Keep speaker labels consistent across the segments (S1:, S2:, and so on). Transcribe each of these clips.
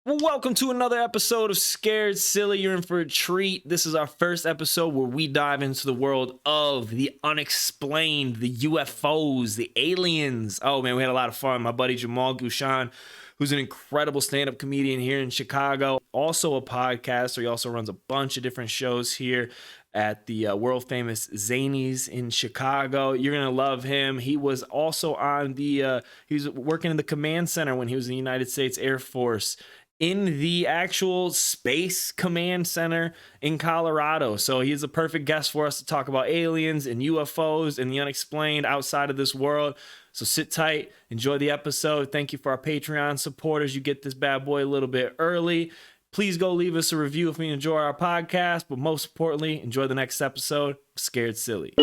S1: Well, welcome to another episode of Scared Silly. You're in for a treat. This is our first episode where we dive into the world of the unexplained, the UFOs, the aliens. Oh man, we had a lot of fun. My buddy Jamal Guichon, who's an incredible stand-up comedian here in Chicago, also a podcaster. He also runs a bunch of different shows here at the world famous Zanies in Chicago. You're gonna love him. He was also on the he was working in the command center when he was in the United States Air Force, in the actual Space Command Center in Colorado. So he's a perfect guest for us to talk about aliens and UFOs and the unexplained outside of this world. So sit tight, enjoy the episode. Thank you for our Patreon supporters. You get this bad boy a little bit early. Please go leave us a review if you enjoy our podcast, but most importantly, enjoy the next episode, Scared Silly.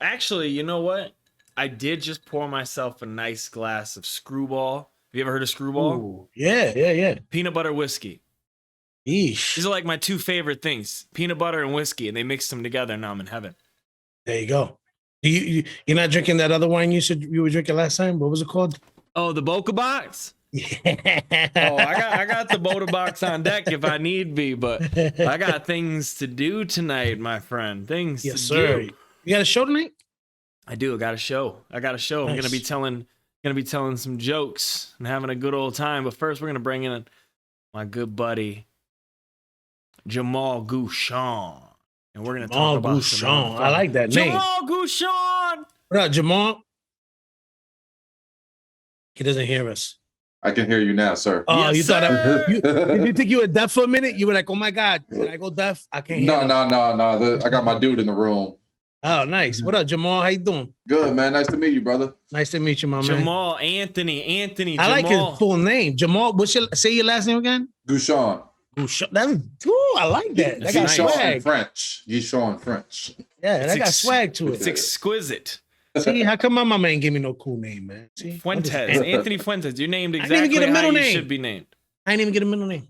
S1: Actually, you know what? I did just pour myself a nice glass of Screwball. Have you ever heard of Screwball?
S2: Ooh, yeah.
S1: Peanut butter whiskey.
S2: Yeesh.
S1: These are like my two favorite things, peanut butter and whiskey, and they mixed them together, and now I'm in heaven.
S2: There you go. You're not drinking that other wine you said you were drinking last time? What was it called?
S1: Oh, the Boca Box?
S2: Yeah.
S1: Oh, I got the Boca Box on deck if I need be, but I got things to do tonight, my friend. Things
S2: Yes,
S1: to
S2: sir.
S1: do.
S2: You got a show tonight?
S1: I do. I got a show.
S2: Nice.
S1: I'm gonna be telling some jokes and having a good old time. But first, we're gonna bring in my good buddy Jamal Guichon, and we're gonna talk about
S2: Guichon. I like that name.
S1: Jamal Guichon.
S2: What up, Jamal? He doesn't hear us.
S3: I can hear you now, sir.
S2: Oh,
S1: Yes,
S2: you thought
S1: sir.
S2: did you think you were deaf for a minute? You were like, oh my God, did I go deaf? I can't hear.
S3: No. I got my dude in the room.
S2: Oh, nice. What up, Jamal? How you doing?
S3: Good, man. Nice to meet you, brother.
S2: Nice to meet you, my man.
S1: Jamal Anthony.
S2: I like
S1: Jamal.
S2: his full name. Jamal, say your last name again?
S3: Guichon.
S2: I like that. That got
S1: nice.
S3: Guichon in
S2: swag.
S3: French. Guichon in French.
S2: Yeah, that got
S1: ex-
S2: swag to
S1: It's
S2: it.
S1: exquisite.
S2: See, how come my mama ain't give me no cool name, man? See?
S1: Fuentes, Anthony Fuentes. You're named
S2: I didn't even
S1: exactly
S2: get a
S1: how
S2: middle
S1: you
S2: name.
S1: should be named.
S2: I ain't even get a middle name.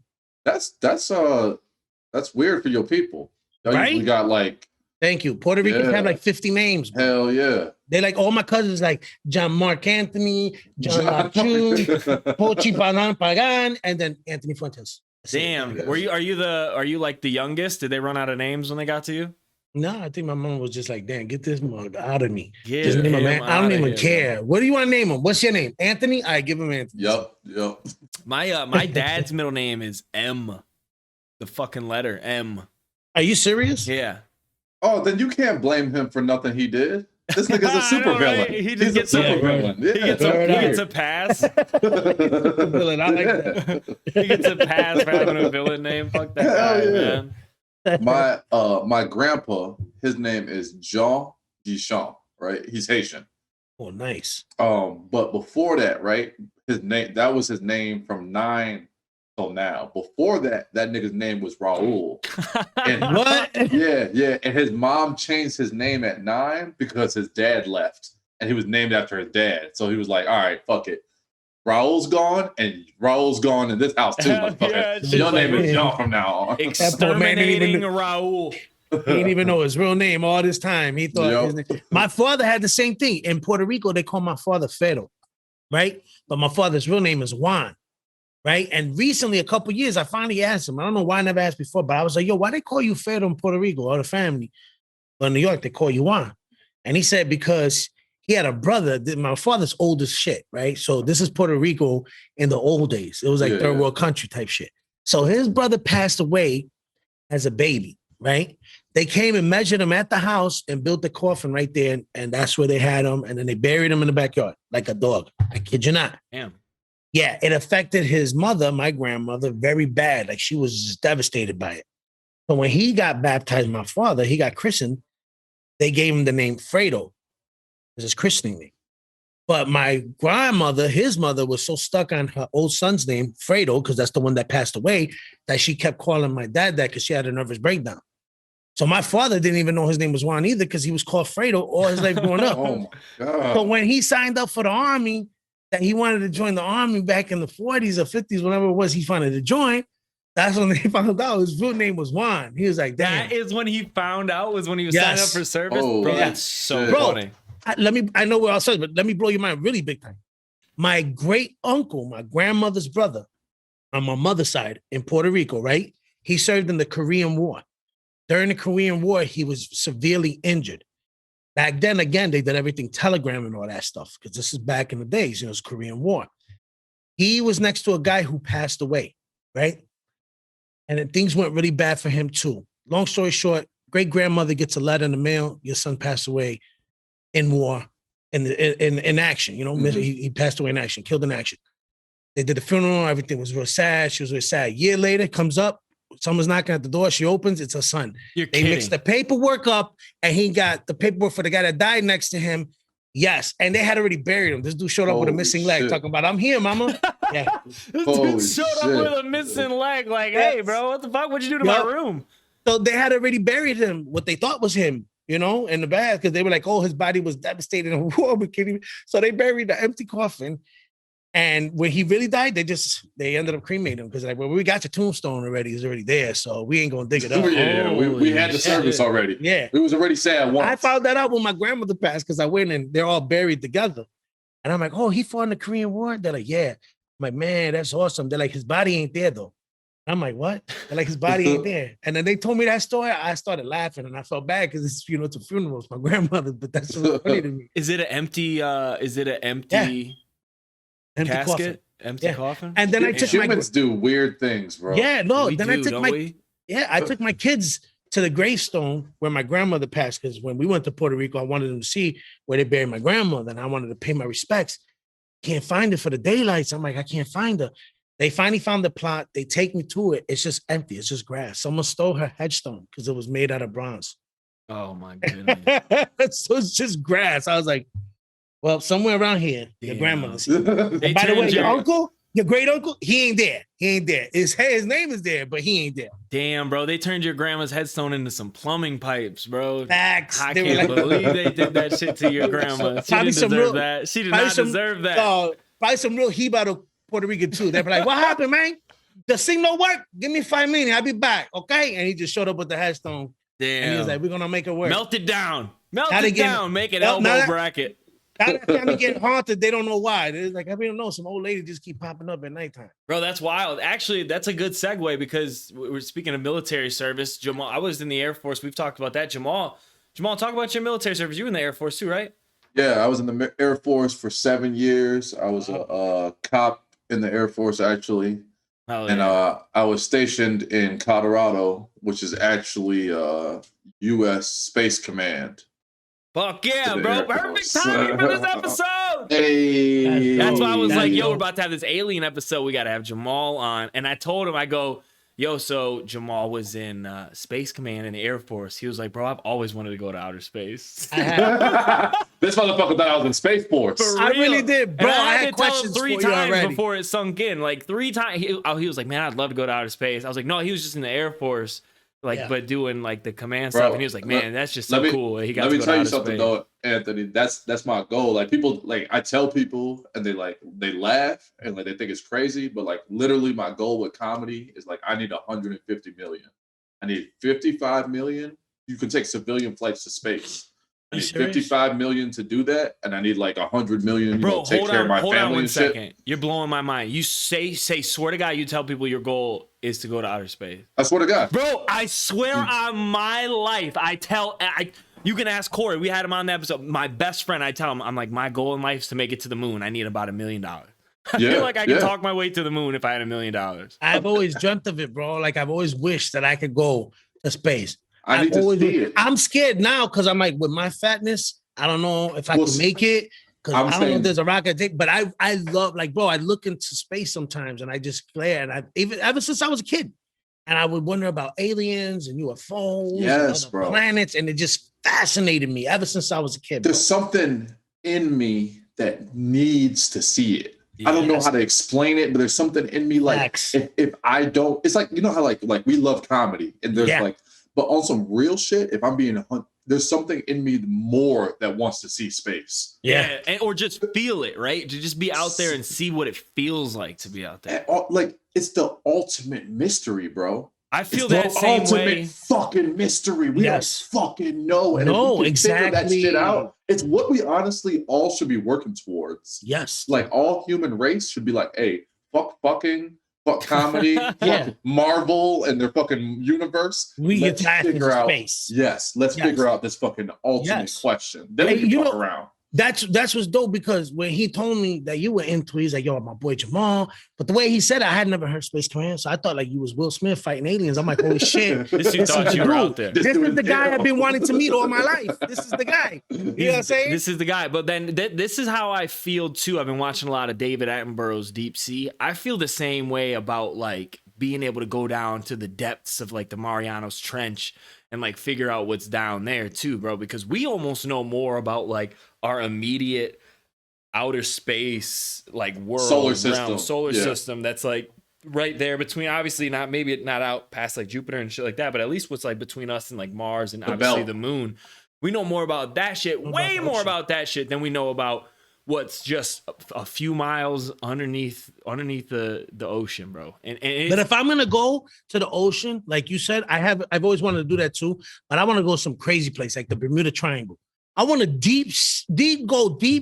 S3: That's weird for your people. Y'all
S2: Right?
S3: usually got like,
S2: Thank you. Puerto Ricans
S3: Yeah.
S2: have like 50 names. Bro.
S3: hell yeah.
S2: They like all my cousins like John Mark Anthony, John Lachun, Pochi Pagan, and then Anthony Fuentes. That's it.
S1: Damn. Are you like the youngest? Did they run out of names when they got to you?
S2: No, I think my mom was just like, damn, get this mug out of me.
S1: Get
S2: Just name him,
S1: him
S2: man. I don't
S1: outta
S2: even
S1: here,
S2: care. What do you want to name him? What's your name? Anthony? I give him Anthony.
S3: Yep.
S1: My dad's middle name is M. The fucking letter M.
S2: Are you serious?
S1: Yeah.
S3: Oh, then you can't blame him for nothing he did. This nigga's a
S1: I
S3: super
S1: know, right?
S3: villain.
S1: He just
S3: He's
S1: gets
S3: a
S1: a-
S3: super villain. Yeah.
S1: He gets a pass.
S2: Villain, I like that.
S1: He gets a pass for having a villain name. Fuck that guy,
S3: Hell yeah.
S1: man.
S3: My grandpa, his name is Jamal Guichon, right? He's Haitian.
S2: Oh, nice.
S3: But before that, right? That was his name from 9 till now. Before that nigga's name was Raul. And
S2: What?
S3: yeah. And his mom changed his name at 9 because his dad left. And he was named after his dad. So he was like, all right, fuck it. Raul's gone in this house too. Motherfucker.
S1: Yeah, it's
S3: Your
S1: just
S3: name
S1: like-
S3: is John from now on.
S2: poor man didn't even
S1: Exterminating Raul.
S2: He didn't even know his real name all this time. He thought
S3: Yep.
S2: his name. My father had the same thing. In Puerto Rico, they call my father Fero, right? But my father's real name is Juan, right? And recently, a couple years, I finally asked him. I don't know why I never asked before, but I was like, yo, why they call you Fero in Puerto Rico or the family? But in New York, they call you Juan. And he said because he had a brother, my father's old as shit, right? So this is Puerto Rico in the old days. It was like
S3: Yeah.
S2: third world country type shit. So his brother passed away as a baby, right? They came and measured him at the house and built the coffin right there. And that's where they had him. And then they buried him in the backyard like a dog. I kid you not.
S1: Damn.
S2: Yeah, it affected his mother, my grandmother, very bad. Like she was just devastated by it. So when he got baptized, my father, he got christened, they gave him the name Fredo as his christening name. But my grandmother, his mother, was so stuck on her old son's name, Fredo, because that's the one that passed away, that she kept calling my dad that because she had a nervous breakdown. So my father didn't even know his name was Juan either because he was called Fredo all his life growing up.
S3: Oh my God.
S2: So when he signed up for the army, that he wanted to join the army back in the 40s or 50s, whatever it was he wanted to join. That's when they found out his real name was Juan. He was like, damn.
S1: That is when he found out, was when he was signing up for service.
S3: Oh,
S1: bro,
S2: yeah.
S1: that's so
S3: shit.
S1: funny.
S2: I know where I'll say, but let me blow your mind really big time. My great uncle, my grandmother's brother, on my mother's side in Puerto Rico, right? He served in the Korean War. During the Korean War, he was severely injured. Back then, again, they did everything telegram and all that stuff because this is back in the days, it's Korean War. He was next to a guy who passed away, right? And then things went really bad for him too. Long story short, great grandmother gets a letter in the mail. Your son passed away in war, in action. He passed away in action, killed in action. They did the funeral. Everything was real sad. She was real sad. A year later, comes up. Someone's knocking at the door. She opens. It's her son.
S1: You're
S2: They
S1: kidding.
S2: mixed the paperwork up, and he got the paperwork for the guy that died next to him. Yes, and they had already buried him. This dude showed up with a
S3: Holy
S2: missing leg,
S3: shit.
S2: talking about, "I'm here, mama." Yeah.
S1: This
S3: Holy
S1: dude showed up
S3: shit.
S1: with a missing leg. Like, hey, bro, what the fuck? What'd you do to
S2: Yup.
S1: my room?
S2: So they had already buried him, what they thought was him, in the bath, because they were like, "Oh, his body was devastated in war." We're kidding. So they buried the empty coffin. And when he really died, they ended up cremating him because like, well, we got your tombstone already. It's already there, so we ain't gonna dig it up.
S3: Yeah, we had the
S1: Holy
S3: service
S1: shit.
S3: already.
S2: Yeah.
S3: It was already sad once.
S2: I found that out when my grandmother passed because I went and they're all buried together. And I'm like, "Oh, he fought in the Korean War?" They're like, "Yeah." I'm like, "Man, that's awesome." They're like, "His body ain't there though." I'm like, "What?" They're like, "His body ain't there." And then they told me that story. I started laughing and I felt bad because it's it's a funeral. It's my grandmother, but that's so funny to me.
S1: Is it an empty? Empty
S2: Empty
S1: casket?
S2: coffin.
S1: Empty
S2: Yeah.
S1: coffin?
S2: And then I took my
S3: Humans do weird things, bro.
S2: yeah, no.
S1: We
S2: Then I
S1: do,
S2: took
S1: don't
S2: my
S1: we?
S2: I took my kids to the gravestone where my grandmother passed because when we went to Puerto Rico, I wanted them to see where they buried my grandmother, and I wanted to pay my respects. Can't find it for the daylights. I'm like, I can't find her. They finally found the plot. They take me to it. It's just empty. It's just grass. Someone stole her headstone because it was made out of bronze.
S1: Oh my goodness.
S2: So it's just grass. I was like, well, somewhere around here, your
S1: Damn.
S2: grandmother's.
S1: They
S2: By the way,
S1: turned
S2: your
S1: your-
S2: uncle, your great uncle, he ain't there. He ain't there. His name is there, but he ain't there.
S1: Damn, bro. They turned your grandma's headstone into some plumbing pipes, bro.
S2: Facts.
S1: I
S2: They were
S1: can't
S2: like-
S1: believe they did that shit to your grandma. She
S2: Probably
S1: didn't
S2: some
S1: deserve
S2: real-
S1: that. She did
S2: probably
S1: not
S2: some-
S1: deserve that.
S2: Probably some real heat out of Puerto Rican too. They're like, "What happened, man? The signal work. Give me 5 minutes. I'll be back." Okay. And he just showed up with the headstone. And he was
S1: Damn.
S2: like, "We're gonna make it work."
S1: Melt it down. Melt
S2: Now they
S1: it
S2: getting-
S1: down. Make it
S2: Now- now
S1: elbow
S2: that-
S1: bracket.
S2: Now that family getting haunted, they don't know why. They're like, I don't know. Some old lady just keep popping up at nighttime.
S1: Bro, that's wild. Actually, that's a good segue because we're speaking of military service. Jamal, I was in the Air Force. We've talked about that. Jamal, talk about your military service. You were in the Air Force too, right?
S3: Yeah, I was in the Air Force for 7 years. I was a cop in the Air Force, actually.
S1: Oh,
S3: And
S1: yeah.
S3: I was stationed in Colorado, which is actually U.S. Space Command.
S1: Fuck yeah,
S3: to the
S1: bro.
S3: Air
S1: Perfect
S3: Force.
S1: timing for this episode.
S3: Hey,
S1: That's why I was
S2: That's
S1: like, yo,
S2: dope.
S1: we're about to have this alien episode. We got to have Jamal on. And I told him, I go, yo, so Jamal was in Space Command in the Air Force. He was like, bro, I've always wanted to go to outer space.
S2: I
S3: This motherfucker thought I was in Space Force.
S1: For
S2: I really
S1: real.
S2: did, bro.
S1: And
S2: I had
S1: to tell him
S2: questions
S1: 3
S2: for you
S1: times
S2: already.
S1: before it sunk in. Like 3 times. He was like, man, I'd love to go to outer space. I was like, no, he was just in the Air Force, like,
S2: Yeah.
S1: but doing like the command
S3: Bro,
S1: stuff. And he was like, man, that's just so cool. He got
S3: let
S1: to
S3: me
S1: go
S3: tell
S1: to
S3: you
S1: outer
S3: something
S1: space.
S3: though, Anthony. That's my goal. Like people, like I tell people, and they laugh and like they think it's crazy, but like literally, my goal with comedy is like I need 150 million. I need 55 million. You can take civilian flights to space. I
S2: You
S3: need
S2: serious?
S3: 55 million to do that, and I need like 100 million.
S1: Bro,
S3: take
S1: hold
S3: care of
S1: on,
S3: my
S1: hold on
S3: family
S1: one
S3: and shit.
S1: second. You're blowing my mind. You say, swear to God, you tell people your goal is to go to outer space.
S3: I swear to God.
S1: Bro, I swear on my life, you can ask Corey. We had him on the episode. My best friend, I tell him, I'm like, my goal in life is to make it to the moon. I need about $1 million. I
S3: Yeah,
S1: feel like I could
S3: yeah.
S1: talk my way to the moon if I had $1 million.
S2: I've always dreamt of it, bro. Like I've always wished that I could go to space.
S3: I need to see it.
S2: I'm scared now because I'm like, with my fatness, I don't know if I
S3: Well,
S2: can make it. Because I
S3: I'm
S2: don't know if
S3: saying-
S2: there's a rocket take, but I love, like, bro, I look into space sometimes and I just glare. And ever since I was a kid, and I would wonder about aliens and UFOs and
S3: Yes,
S2: other
S3: bro.
S2: planets, and it just fascinated me ever since I was a kid. Bro.
S3: There's something in me that needs to see it. I don't know
S2: Yes.
S3: how to explain it, but there's something in me like
S2: Facts.
S3: if I don't, it's like, you know how like we love comedy and there's
S2: Yeah.
S3: like, but on some real shit, if I'm being there's something in me more that wants to see space.
S1: Yeah. Or just feel it, right? To just be out there and see what it feels like to be out there.
S3: Like, it's the ultimate mystery, bro.
S1: I feel
S3: it's
S1: that
S3: the
S1: same
S3: ultimate
S1: way.
S3: Fucking mystery. We don't fucking know. And
S2: no,
S3: if we can
S2: exactly.
S3: figure that shit out, it's what we honestly all should be working towards.
S2: Yes.
S3: Like, all human race should be like, hey, fuck comedy, fuck Marvel and their fucking universe.
S2: Let's figure out space.
S3: Yes, let's figure out this fucking ultimate question. Then we can fuck around.
S2: That's what's dope, because when he told me that you were into, he's like, yo, my boy Jamal. But the way he said it, I had never heard Space Command, so I thought like you was Will Smith fighting aliens. I'm like, holy shit.
S1: This dude thought you were out there.
S2: This is the guy I've been wanting to meet all my life. This is the guy. You know what I'm saying?
S1: This is the guy. But then this is how I feel too. I've been watching a lot of David Attenborough's Deep Sea. I feel the same way about like being able to go down to the depths of like the Marianas Trench and like figure out what's down there too, bro, because we almost know more about like our immediate outer space, like world, solar system that's like right there between, obviously not out past like Jupiter and shit like that, but at least what's like between us and like Mars and obviously the moon. We know more about that shit, way more about that shit than we know about what's just a few miles underneath the ocean, bro. And
S2: but if I'm gonna go to the ocean, like you said, I've always wanted to do that too. But I want to go some crazy place like the Bermuda Triangle. I want to deep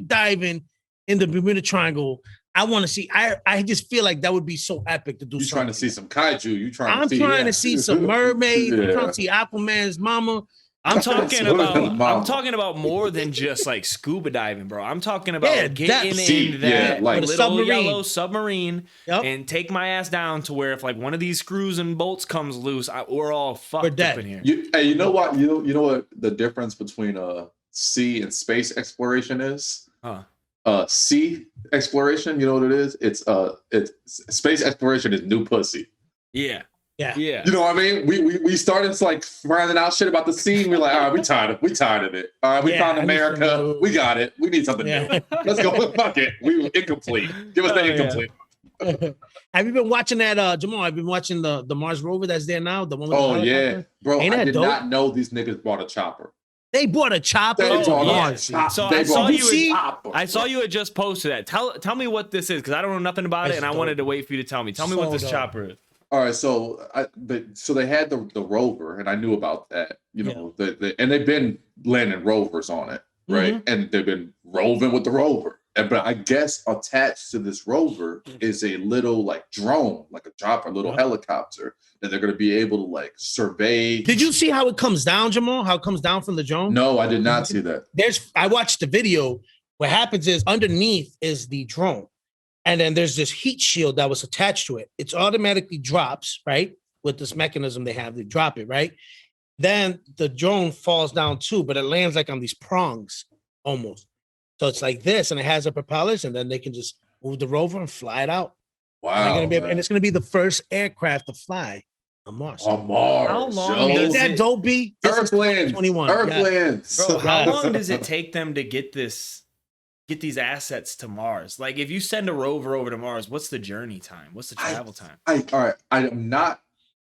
S2: diving in the Bermuda Triangle. I want to see. I just feel like that would be so epic to do.
S3: You're trying to see some kaiju.
S2: I'm trying to see some mermaids. I'm trying to see Aquaman's mama.
S1: I'm talking about more than just like scuba diving, bro. I'm talking about getting in that like little yellow submarine and take my ass down to where if like one of these screws and bolts comes loose, we're all fucked up in here.
S3: You know what? You know what the difference between sea and space exploration is? Sea exploration, you know what it is? It's space exploration is new pussy.
S1: Yeah.
S3: You know what I mean? We started like finding out shit about the sea. We're like, all right, we tired of it. All right, we found America. We got it. We need something new. Let's go. Fuck it. We incomplete. Give us the incomplete.
S2: Have you been watching that, Jamal? I've been watching the Mars rover that's there now. The one with the
S3: yeah, bro. I did not know these niggas bought a chopper.
S2: They bought a chopper.
S1: So I saw you had just posted that. Tell me what this is, because I don't know nothing about it, and I wanted to wait for you to tell me. Tell me what this chopper is.
S3: All right, so they had the rover, and I knew about that. You know, and they've been landing rovers on it, right? Mm-hmm. And they've been roving with the rover. But I guess attached to this rover is a little like drone, like a chopper, little helicopter that they're going to be able to like survey.
S2: Did you see how it comes down, Jamal? How it comes down from the drone?
S3: No, I did not see that.
S2: I watched the video. What happens is underneath is the drone. And then there's this heat shield that was attached to it. It's automatically drops, right? With this mechanism they have, they drop it, right? Then the drone falls down too, but it lands like on these prongs almost. So it's like this, and it has a propellers, and then they can just move the rover and fly it out.
S3: Wow.
S2: And it's going to be the first aircraft to fly on Mars.
S3: On Mars.
S1: How long
S2: does that dope be?
S3: Earthlands.
S2: 21.
S3: Earthlands.
S1: Bro, how long does it take them to get these assets to Mars? Like, if you send a rover over to Mars, what's the journey time? What's the travel time?
S3: I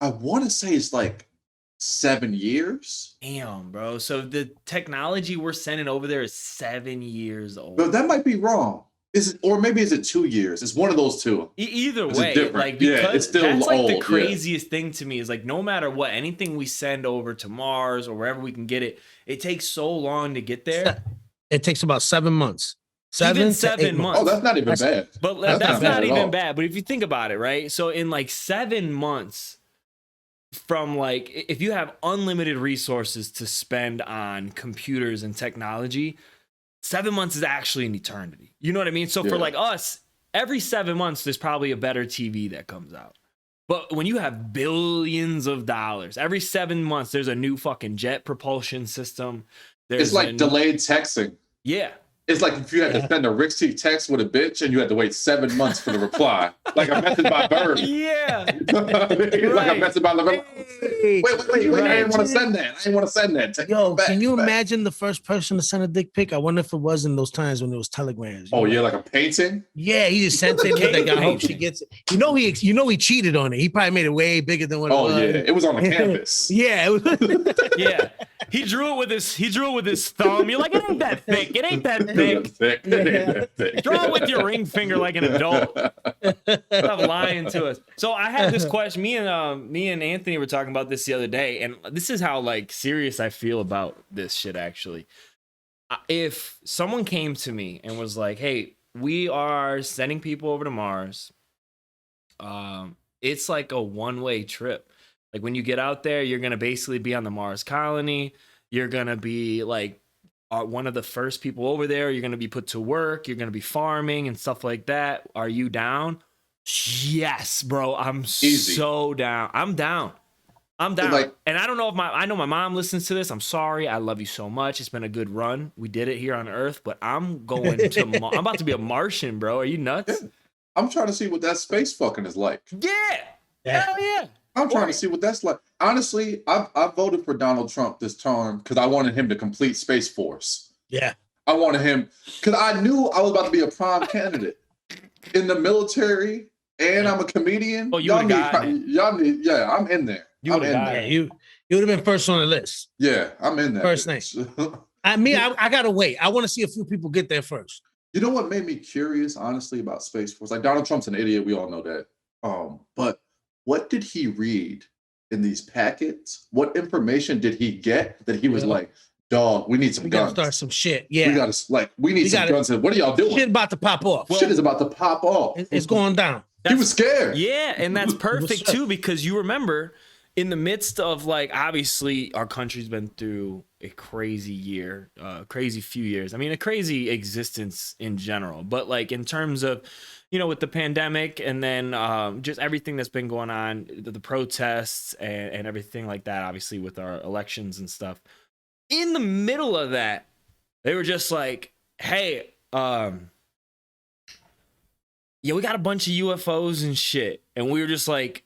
S3: want to say it's like 7 years.
S1: Damn, bro. So the technology we're sending over there is 7 years old.
S3: But that might be wrong. Is it, or maybe is it 2 years? It's one of those two.
S1: Either way, like, because it's still that's like old, the craziest thing to me is like, no matter what, anything we send over to Mars or wherever we can get it, it takes so long to get there.
S2: It takes about 7 months.
S1: 7 months.
S3: Oh, that's not even bad.
S1: But that's not even bad. But if you think about it, right? So in like 7 months, from like, if you have unlimited resources to spend on computers and technology, 7 months is actually an eternity. You know what I mean? So for like us, every 7 months, there's probably a better TV that comes out. But when you have billions of dollars, every 7 months, there's a new fucking jet propulsion system.
S3: It's like delayed texting.
S1: Yeah.
S3: It's like if you had to send a risky text with a bitch and you had to wait 7 months for the reply. Like a message by bird.
S1: Yeah.
S3: Like a message by the bird. Wait. I didn't want to send that.
S2: Yo, can you imagine the first person to send a dick pic? I wonder if it was in those times when it was telegrams.
S3: Oh, yeah, like a painting?
S2: Yeah, he just sent it. I hope she gets it. You know he cheated on it. He probably made it way bigger than what it was.
S3: Oh, yeah. It was on the campus.
S2: Yeah.
S1: Yeah. He drew it with his thumb. You're like, it ain't that thick. It ain't that thick. Draw it with your ring finger like an adult. Stop lying to us. So I had this question. Me and Anthony were talking about this the other day, and this is how like serious I feel about this shit. Actually, if someone came to me and was like, "Hey, we are sending people over to Mars," it's like a one-way trip. Like when you get out there, you're gonna basically be on the Mars colony. You're gonna be like one of the first people over there. You're gonna be put to work. You're gonna be farming and stuff like that. Are you down? Yes, bro. I'm
S3: Easy.
S1: so down. I'm down.
S3: Like,
S1: and I don't know if I know my mom listens to this. I'm sorry. I love you so much. It's been a good run. We did it here on Earth, but I'm going to. I'm about to be a Martian, bro. Are you nuts?
S3: I'm trying to see what that space fucking is like.
S1: Yeah. Hell yeah.
S3: I'm trying to see what that's like. Honestly, I voted for Donald Trump this term because I wanted him to complete Space Force.
S2: Yeah.
S3: I wanted him because I knew I was about to be a prime candidate in the military, and I'm a comedian.
S1: Oh, y'all need,
S3: yeah, I'm in there. I'm in there.
S2: Yeah, you would have been first on the list.
S3: Yeah, I'm in there.
S2: First name. I gotta wait. I want to see a few people get there first.
S3: You know what made me curious, honestly, about Space Force? Like Donald Trump's an idiot. We all know that. But what did he read in these packets? What information did he get that he was like, dog, we need some guns.
S2: Start some shit. Yeah.
S3: We need some guns. What are y'all doing?
S2: Shit about to pop off.
S3: Shit is about to pop off.
S2: It's going down.
S3: He was scared.
S1: Yeah, and that's perfect too, because you remember in the midst of like, obviously our country's been through a crazy year, crazy few years. I mean, a crazy existence in general, but like in terms of, with the pandemic and then just everything that's been going on, the protests and everything like that, obviously with our elections and stuff. In the middle of that, they were just like, hey, we got a bunch of UFOs and shit. And we were just like,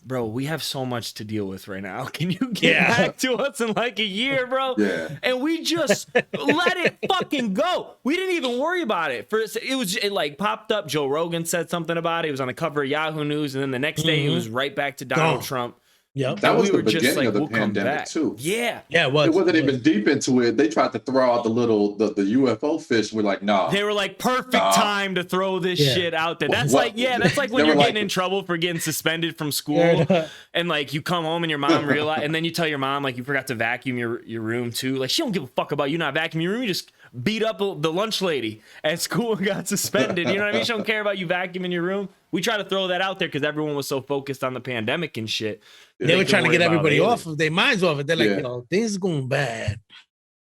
S1: bro, we have so much to deal with right now. Can you get back to us in like a year, bro?
S3: Yeah.
S1: And we just let it fucking go. We didn't even worry about it. It like popped up. Joe Rogan said something about it. It was on the cover of Yahoo News. And then the next day, it was right back to Donald Trump.
S2: Yep.
S3: That was the beginning of the pandemic too.
S1: Yeah.
S2: Yeah, it was.
S3: It wasn't even deep into it. They tried to throw out the UFO fish. We're like, nah.
S1: They were like, perfect time to throw this shit out there. That's that's like when you're getting in trouble for getting suspended from school. And like you come home and your mom realize, and then you tell your mom like you forgot to vacuum your room too. Like she don't give a fuck about you not vacuuming your room. You just beat up the lunch lady at school and got suspended. You know what I mean? She don't care about you vacuuming your room. We try to throw that out there because everyone was so focused on the pandemic and shit.
S2: They were trying to get everybody off of their minds off it. They're like, things going bad.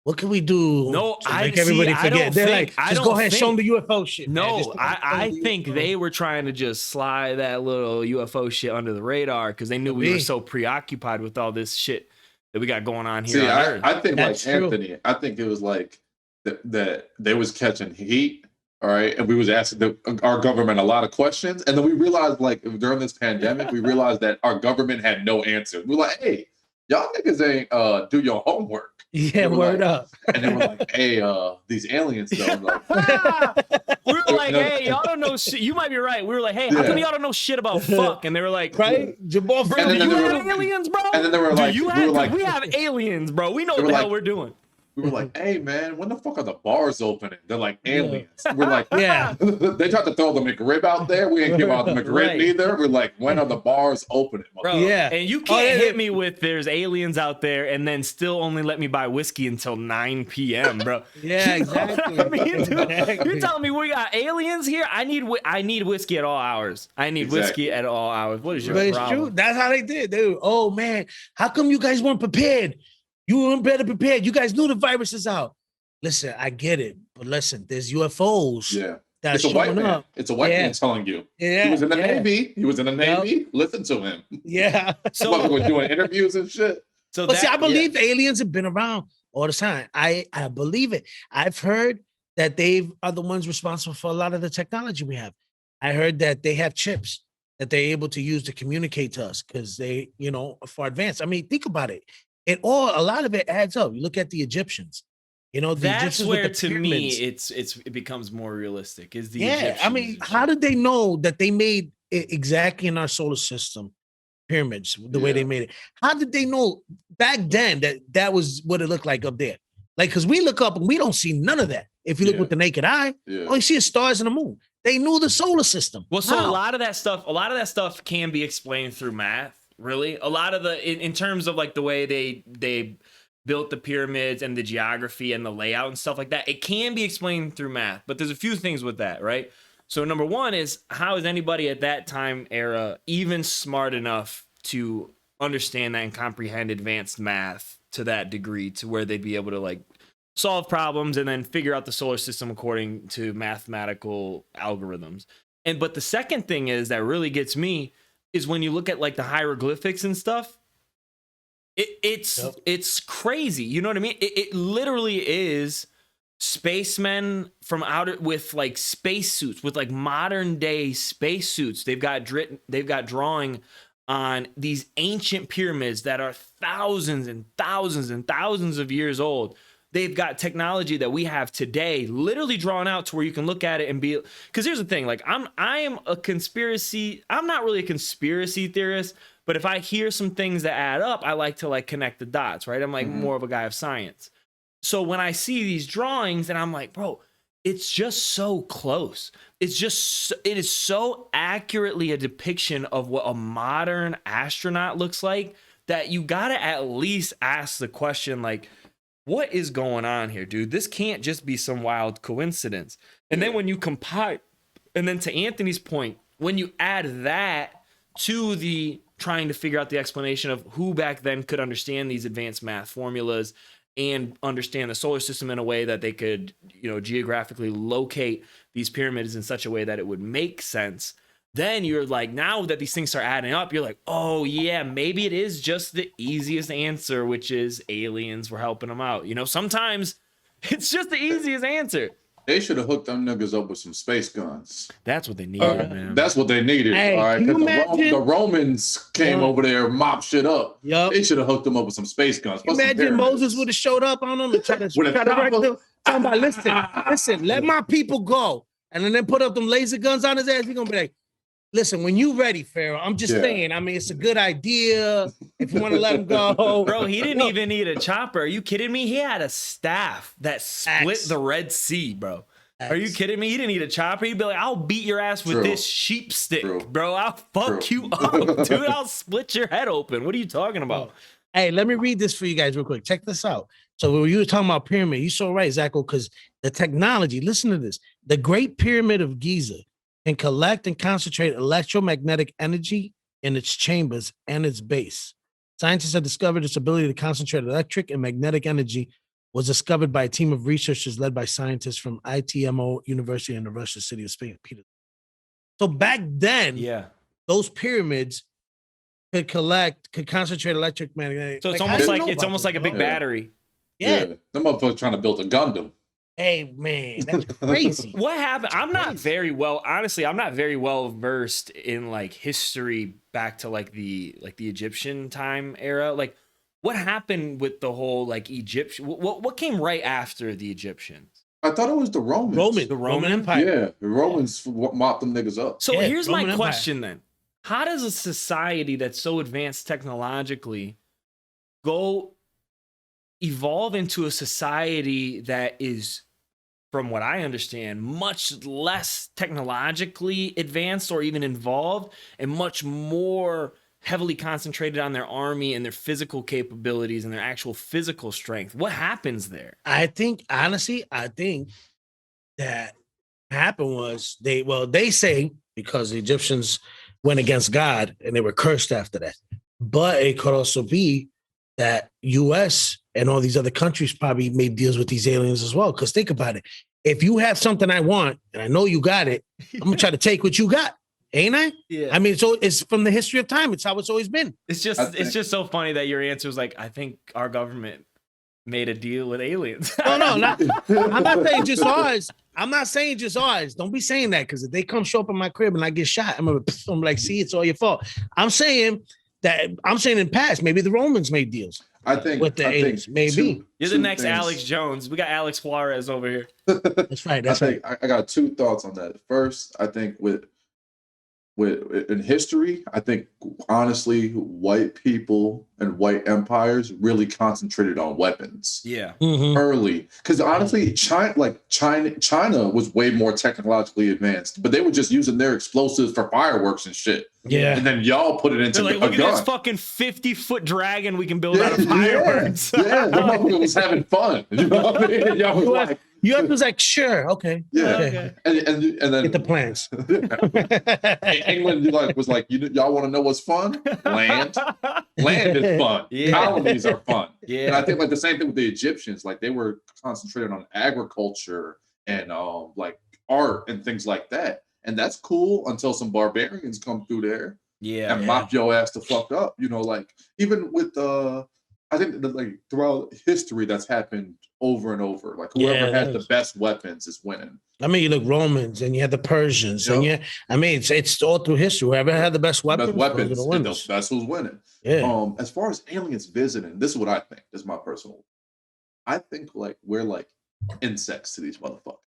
S2: What can we do?
S1: No,
S2: make everybody forget. They're like, just go ahead and show them the UFO shit.
S1: No, I think they were trying to just slide that little UFO shit under the radar because they knew we were so preoccupied with all this shit that we got going on here on Earth.
S3: I think like Anthony, I think it was like that they was catching heat. All right. And we was asking our government a lot of questions. And then we realized like during this pandemic, we realized that our government had no answers. We're like, hey, y'all niggas ain't do your homework.
S2: Yeah, word up.
S3: And they were like, hey, these aliens though. Like,
S1: we were like, hey, y'all don't know shit. You might be right. We were like, hey, how come y'all don't know shit about fuck? And they were like,
S2: right? Jamal,
S1: bro, do you have aliens, bro?
S3: And then they were like,
S1: we have aliens, bro. We know what the hell we're doing.
S3: We were like, hey, man, when the fuck are the bars opening? They're like, aliens. We're like,
S2: yeah.
S3: They tried to throw the McRib out there. We ain't give out the McRib either. We're like, when are the bars opening?
S1: Bro,
S2: yeah.
S1: And you can't hit me with there's aliens out there and then still only let me buy whiskey until 9 p.m., bro.
S2: Yeah, exactly.
S1: I mean, dude, you're telling me we got aliens here? I need whiskey at all hours. I need whiskey at all hours. What is your problem?
S2: It's true. That's how they did, dude. Oh, man. How come you guys weren't prepared? You weren't better prepared. You guys knew the virus is out. Listen, I get it. But listen, there's UFOs.
S3: Yeah.
S2: That's
S3: it's a white man.
S2: Up.
S3: It's a white man telling you.
S2: Yeah.
S3: He was in the Navy. He was in the Navy. Listen to him.
S2: Yeah.
S3: So we're doing interviews and shit.
S2: So but see, I believe aliens have been around all the time. I believe it. I've heard that they are the ones responsible for a lot of the technology we have. I heard that they have chips that they're able to use to communicate to us because they, for advanced. I mean, think about it. A lot of it adds up. You look at the Egyptians, the
S1: that's
S2: Egyptians
S1: where
S2: with the
S1: to
S2: pyramids.
S1: me it becomes more realistic. Is the
S2: Egyptians? I mean, how did they know that they made it exactly in our solar system pyramids, the way they made it. How did they know back then that was what it looked like up there? Like, because we look up and we don't see none of that. If you look with the naked eye, all you see is stars and the moon. They knew the solar system.
S1: Well, so a lot of that stuff can be explained through math. Really, a lot of in terms of like the way they built the pyramids and the geography and the layout and stuff like that, it can be explained through math. But there's a few things with that, right? So number one is, how is anybody at that time era even smart enough to understand that and comprehend advanced math to that degree to where they'd be able to like solve problems and then figure out the solar system according to mathematical algorithms? But the second thing is that really gets me is when you look at like the hieroglyphics and stuff, it's crazy. You know what I mean? It literally is spacemen from outer with like spacesuits, with like modern day spacesuits. They've got drawing on these ancient pyramids that are thousands and thousands and thousands of years old. They've got technology that we have today literally drawn out to where you can look at it and be, because here's the thing, like I'm not really a conspiracy theorist, but if I hear some things that add up, I like to like connect the dots, right? I'm like more of a guy of science. So when I see these drawings and I'm like, bro, it's just so close. It is so accurately a depiction of what a modern astronaut looks like that you gotta at least ask the question, like, what is going on here, dude? This can't just be some wild coincidence. And then when you compile, and then to Anthony's point, when you add that to the trying to figure out the explanation of who back then could understand these advanced math formulas and understand the solar system in a way that they could, geographically locate these pyramids in such a way that it would make sense, then you're like, now that these things start adding up, you're like, oh yeah, maybe it is just the easiest answer, which is aliens were helping them out. Sometimes it's just the easiest answer.
S3: They should have hooked them niggas up with some space guns.
S1: That's what they needed, man.
S3: That's what they needed.
S2: Hey,
S3: all right,
S2: can you imagine?
S3: The Romans came over there and mopped shit up.
S2: Yep.
S3: They should have hooked them up with some space guns.
S2: Imagine Moses would have showed up on them and tried to wreck them. Talking about, listen, let my people go. And then they put up them laser guns on his ass. He's going to be like, listen, when you ready, Pharaoh, I'm just saying, I mean, it's a good idea if you want to let him go.
S1: Bro, he didn't even need a chopper. Are you kidding me? He had a staff that split the Red Sea, bro. Are you kidding me? He didn't need a chopper. He'd be like, I'll beat your ass with this sheep stick, bro. I'll fuck you up, dude. I'll split your head open. What are you talking about?
S2: Hey, let me read this for you guys real quick. Check this out. So when you were talking about pyramid, you're so right, Zacho, because the technology, listen to this. The Great Pyramid of Giza can collect and concentrate electromagnetic energy in its chambers and its base. Scientists have discovered its ability to concentrate electric and magnetic energy was discovered by a team of researchers led by scientists from ITMO University in the Russian city of St. Petersburg. So back then, those pyramids could concentrate electric magnetic.
S1: So it's almost like a big battery.
S2: Yeah.
S3: Them motherfuckers trying to build a Gundam.
S2: Hey man, that's crazy.
S1: What happened? I'm not very well versed in like history back to like the Egyptian time era. Like, what happened with the whole like Egyptian? What came right after the Egyptians?
S3: I thought it was the Romans.
S2: The Roman Empire.
S3: Yeah, the Romans mopped them niggas up.
S1: So here's my question then. How does a society that's so advanced technologically evolve into a society that is, from what I understand, much less technologically advanced or even involved and much more heavily concentrated on their army and their physical capabilities and their actual physical strength? What happens there?
S2: I think that happened was they say because the Egyptians went against God and they were cursed after that. But it could also be that US and all these other countries probably made deals with these aliens as well. Because think about it. If you have something I want and I know you got it, I'm going to try to take what you got. Ain't I?
S1: Yeah.
S2: I mean, so it's from the history of time. It's how it's always been.
S1: It's just so funny that your answer was like, I think our government made a deal with aliens.
S2: No, I'm not saying just ours. I'm not saying just ours. Don't be saying that, because if they come show up in my crib and I get shot, I'm like, see, it's all your fault. I'm saying in past, maybe the Romans made deals.
S3: I think
S2: with the aliens, maybe.
S1: You're the next Alex Jones. We got Alex Juarez over here.
S2: That's right. That's right.
S3: I got two thoughts on that. First, I think with in history, I think honestly, white people and white empires really concentrated on weapons.
S1: Yeah.
S3: Early, because honestly, China was way more technologically advanced, but they were just using their explosives for fireworks and shit.
S2: Yeah.
S3: And then y'all put it into
S1: They're like,
S3: a
S1: look at
S3: gun.
S1: this fucking 50-foot dragon we can build out of fireworks.
S3: Yeah, the motherfucker was having fun. You know what I mean? Y'all was like,
S2: US was like, sure, okay.
S3: yeah,
S2: Okay.
S3: and then
S2: Get the plans.
S3: England was like, y'all want to know what's fun? Land is fun.
S1: Yeah.
S3: Colonies are fun.
S1: Yeah.
S3: And I think like the same thing with the Egyptians, like they were concentrated on agriculture and like art and things like that. And that's cool until some barbarians come through there and mop your ass the fuck up. You know, like even with I think that, like throughout history that's happened over and over. Like whoever had the best weapons is winning.
S2: I mean, you look Romans and you had the Persians, and I mean, it's all through history. Whoever had the best weapons,
S3: those best was winning.
S2: Yeah.
S3: As far as aliens visiting, this is what I think. This is my personal. I think like we're like insects to these motherfuckers.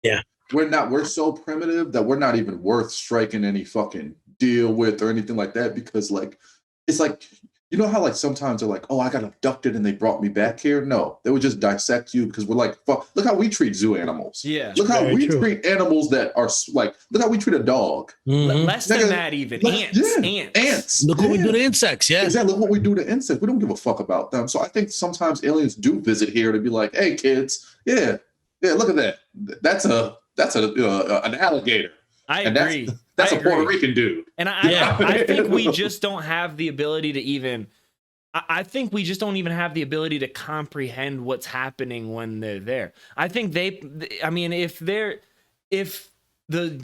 S2: Yeah.
S3: We're so primitive that we're not even worth striking any fucking deal with or anything like that, because like it's like, you know how like sometimes they're like, oh, I got abducted and they brought me back here. No, they would just dissect you because we're like, fuck, look how we treat zoo animals.
S1: Yeah.
S3: Look how we treat animals that are like, look how we treat a dog.
S1: Less than that even. Ants.
S2: Look what we do to insects. Yeah.
S3: Exactly. Look what we do to insects. We don't give a fuck about them. So I think sometimes aliens do visit here to be like, hey kids, yeah, look at that. That's an alligator.
S1: I agree.
S3: That's a Puerto Rican dude.
S1: And I think we just don't have the ability to even. I think we just don't even have the ability to comprehend what's happening when they're there. I think I mean, if the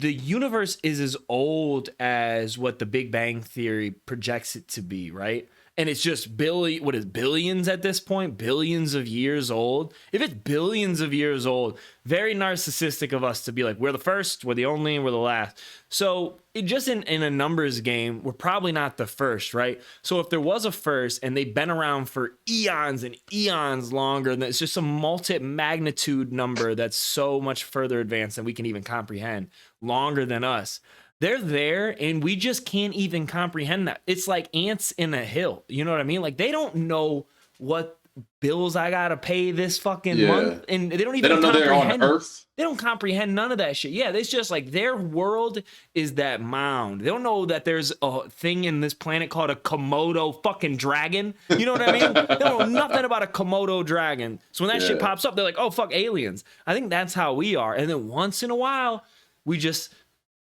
S1: universe is as old as what the Big Bang Theory projects it to be, right? And it's just billions at this point, billions of years old. If it's billions of years old, very narcissistic of us to be like, we're the first, we're the only, and we're the last. So just in a numbers game, we're probably not the first, right? So if there was a first and they've been around for eons and eons longer, then it's just a multi-magnitude number that's so much further advanced than we can even comprehend, longer than us. They're there and we just can't even comprehend that. It's like ants in a hill. You know what I mean? Like they don't know what bills I gotta pay this fucking month, and they don't even
S3: know they're on Earth.
S1: They don't comprehend none of that shit. Yeah, it's just like their world is that mound. They don't know that there's a thing in this planet called a Komodo fucking dragon. You know what I mean? They don't know nothing about a Komodo dragon. So when that shit pops up, they're like, oh fuck, aliens. I think that's how we are. And then once in a while, we just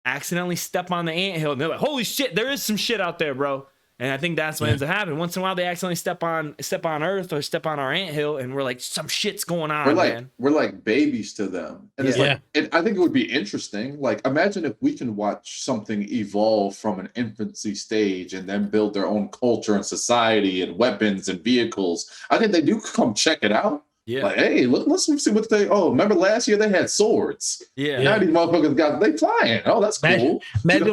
S1: accidentally step on the anthill and they're like, holy shit, there is some shit out there, bro. And I think that's what ends up happening. Once in a while, they accidentally step on Earth or step on our anthill, and we're like, some shit's going on, man.
S3: We're like babies to them. And it's like, I think it would be interesting. Like, imagine if we can watch something evolve from an infancy stage and then build their own culture and society and weapons and vehicles. I think they do come check it out. Yeah. Like, hey, let's see what they. Oh, remember last year they had swords.
S1: Yeah.
S3: Now these motherfuckers they flying. Oh, that's cool.
S2: Imagine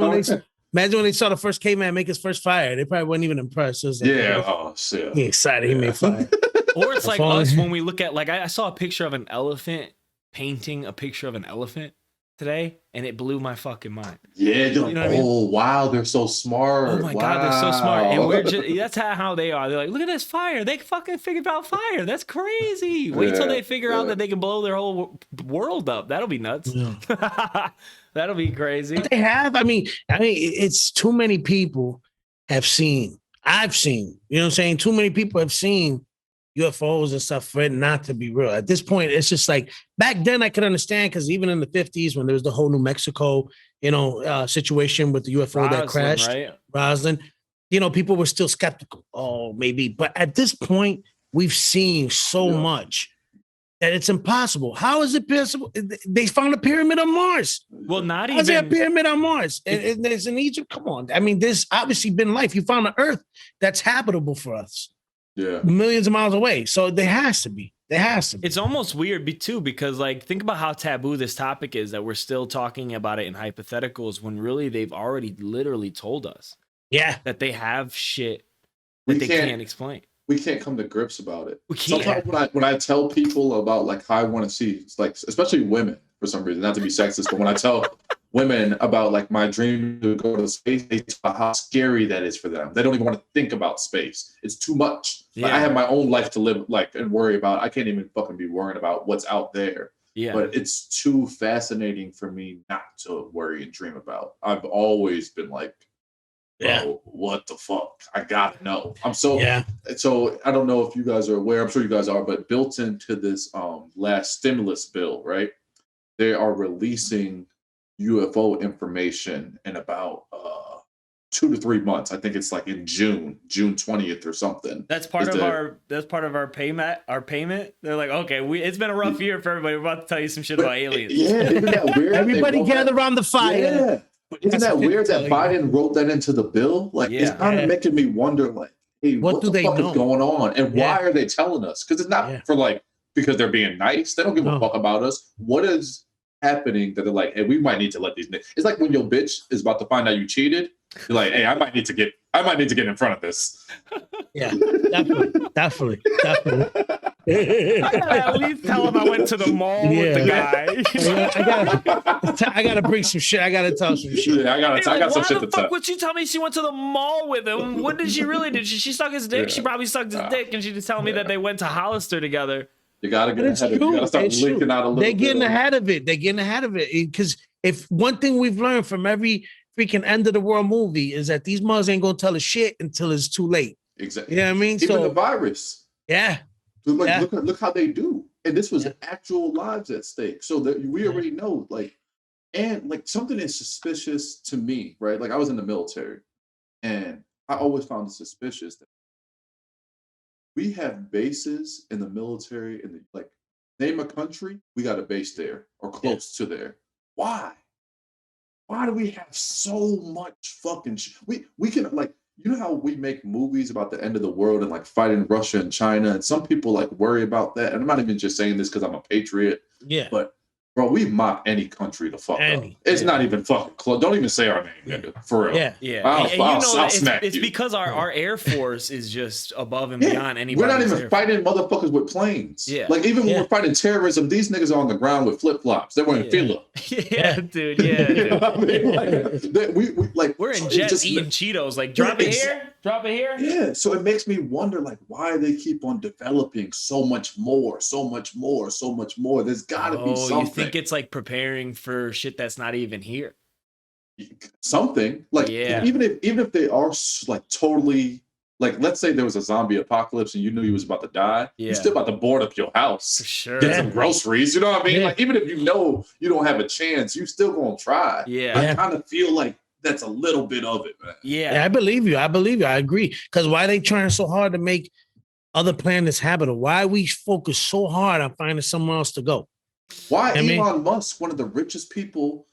S2: when they saw the first caveman make his first fire. They probably weren't even impressed. It was like,
S3: oh shit.
S2: He excited. He made fire.
S1: Or it's like us when we look at, like, I saw a picture of an elephant painting a picture of an elephant today, and it blew my fucking mind.
S3: Yeah, you know what I mean? Wow, they're so smart.
S1: Oh my god, they're so smart. And we're just, that's how they are. They're like, look at this fire. They fucking figured out fire. That's crazy. Wait till they figure out that they can blow their whole world up. That'll be nuts. Yeah. That'll be crazy.
S2: But they have. I mean, it's too many people have seen. I've seen. You know what I'm saying? Too many people have seen UFOs and stuff for it not to be real. At this point, it's just like back then I could understand, because even in the 50s when there was the whole New Mexico, situation with the UFO that crashed, right? Roslyn, people were still skeptical. Oh, maybe. But at this point, we've seen so much that it's impossible. How is it possible? They found a pyramid on Mars.
S1: Well, not even.
S2: How's there a pyramid on Mars? And there's in Egypt. Come on. I mean, there's obviously been life. You found an Earth that's habitable for us.
S3: Yeah.
S2: Millions of miles away. So there has to be.
S1: It's almost weird too, because like, think about how taboo this topic is, that we're still talking about it in hypotheticals when really they've already literally told us.
S2: Yeah.
S1: That they have shit that they can't explain.
S3: We can't come to grips about it.
S1: We can't.
S3: Sometimes when I tell people about like how I want to see, like especially women for some reason, not to be sexist, but when I tell women about like my dream to go to space, they talk about how scary that is for them. They don't even want to think about space. It's too much. Like, I have my own life to live like and worry about. I can't even fucking be worrying about what's out there.
S1: Yeah.
S3: But it's too fascinating for me not to worry and dream about. I've always been like, bro, what the fuck? I gotta know. So I don't know if you guys are aware, I'm sure you guys are, but built into this last stimulus bill, right? They are releasing UFO information in about 2 to 3 months. I think it's like in June 20th or something.
S1: That's part of our payment. They're like, okay, it's been a rough year for everybody. We're about to tell you some shit about aliens.
S3: Yeah, isn't that weird?
S2: Everybody gather around the fire.
S3: Yeah. But isn't that weird that Biden wrote that into the bill? Like, it's kind of making me wonder, like, hey, what the fuck is going on? And why are they telling us? Because it's not for like, because they're being nice. They don't give a fuck about us. What is happening that they're like, hey, we might need to let these niggas. It's like when your bitch is about to find out you cheated. You're like, hey, I might need to get in front of this.
S2: Yeah, definitely.
S1: I gotta at least tell him I went to the mall with the
S2: guy. I gotta bring some shit. I gotta tell some shit.
S3: Yeah, I got some shit to tell.
S1: Why the fuck would she tell me she went to the mall with him? What did she really do? She suck his dick? She probably sucked his dick, and she just tell me that they went to Hollister together.
S3: You gotta get ahead of it. You gotta start leaking out a little bit.
S2: They're getting ahead of it. Because if one thing we've learned from every freaking end of the world movie is that these mothers ain't gonna tell us shit until it's too late.
S3: Exactly.
S2: You know what I mean?
S3: Even the virus.
S2: Yeah.
S3: Look how they do. And this was actual lives at stake. So that we already know, like, and like something is suspicious to me, right? Like I was in the military and I always found it suspicious that we have bases in the military and like name a country, we got a base there or close to there. Why? Why do we have so much fucking we can like, you know how we make movies about the end of the world and like fighting Russia and China, and some people like worry about that. And I'm not even just saying this because I'm a patriot.
S2: Yeah.
S3: But bro, we mop any country to fuck up. It's not even fucking close. Don't even say our name, nigga. For real.
S1: Yeah. I'll smack it's because our Air Force is just above and beyond anybody.
S3: We're not even fighting motherfuckers with planes.
S1: Yeah.
S3: Like even when we're fighting terrorism, these niggas are on the ground with flip-flops. They're wearing fila.
S1: Dude. Yeah.
S3: You know what I mean? Like,
S1: we're in jets eating Cheetos. Like drop it here.
S3: Yeah. So it makes me wonder like why they keep on developing so much more. There's gotta be something.
S1: You think it's like preparing for shit that's not even here?
S3: Something like even if they are like totally like, let's say there was a zombie apocalypse and you knew you was about to die, you're still about to board up your house,
S1: for sure,
S3: get some groceries. You know what I mean? Like even if you know you don't have a chance, you still gonna try. I kind of feel like that's a little bit of it, man.
S2: Yeah, I believe you. I agree. Because why are they trying so hard to make other planets habitable? Why we focus so hard on finding somewhere else to go?
S3: Why Elon Musk, one of the richest people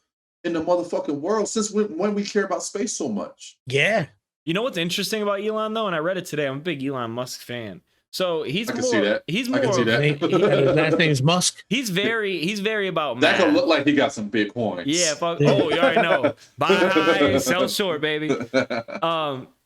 S3: in the motherfucking world, since when we care about space so much?
S2: Yeah.
S1: You know what's interesting about Elon though, and I read it today. I'm a big Elon Musk fan. So I
S3: can see that.
S1: He's more.
S3: I can see that.
S2: His last name's Musk.
S1: He's very about
S3: that
S1: math.
S3: Could look like he got some big coins.
S1: Yeah. Fuck. Oh, you already know. Buy high, sell short, baby.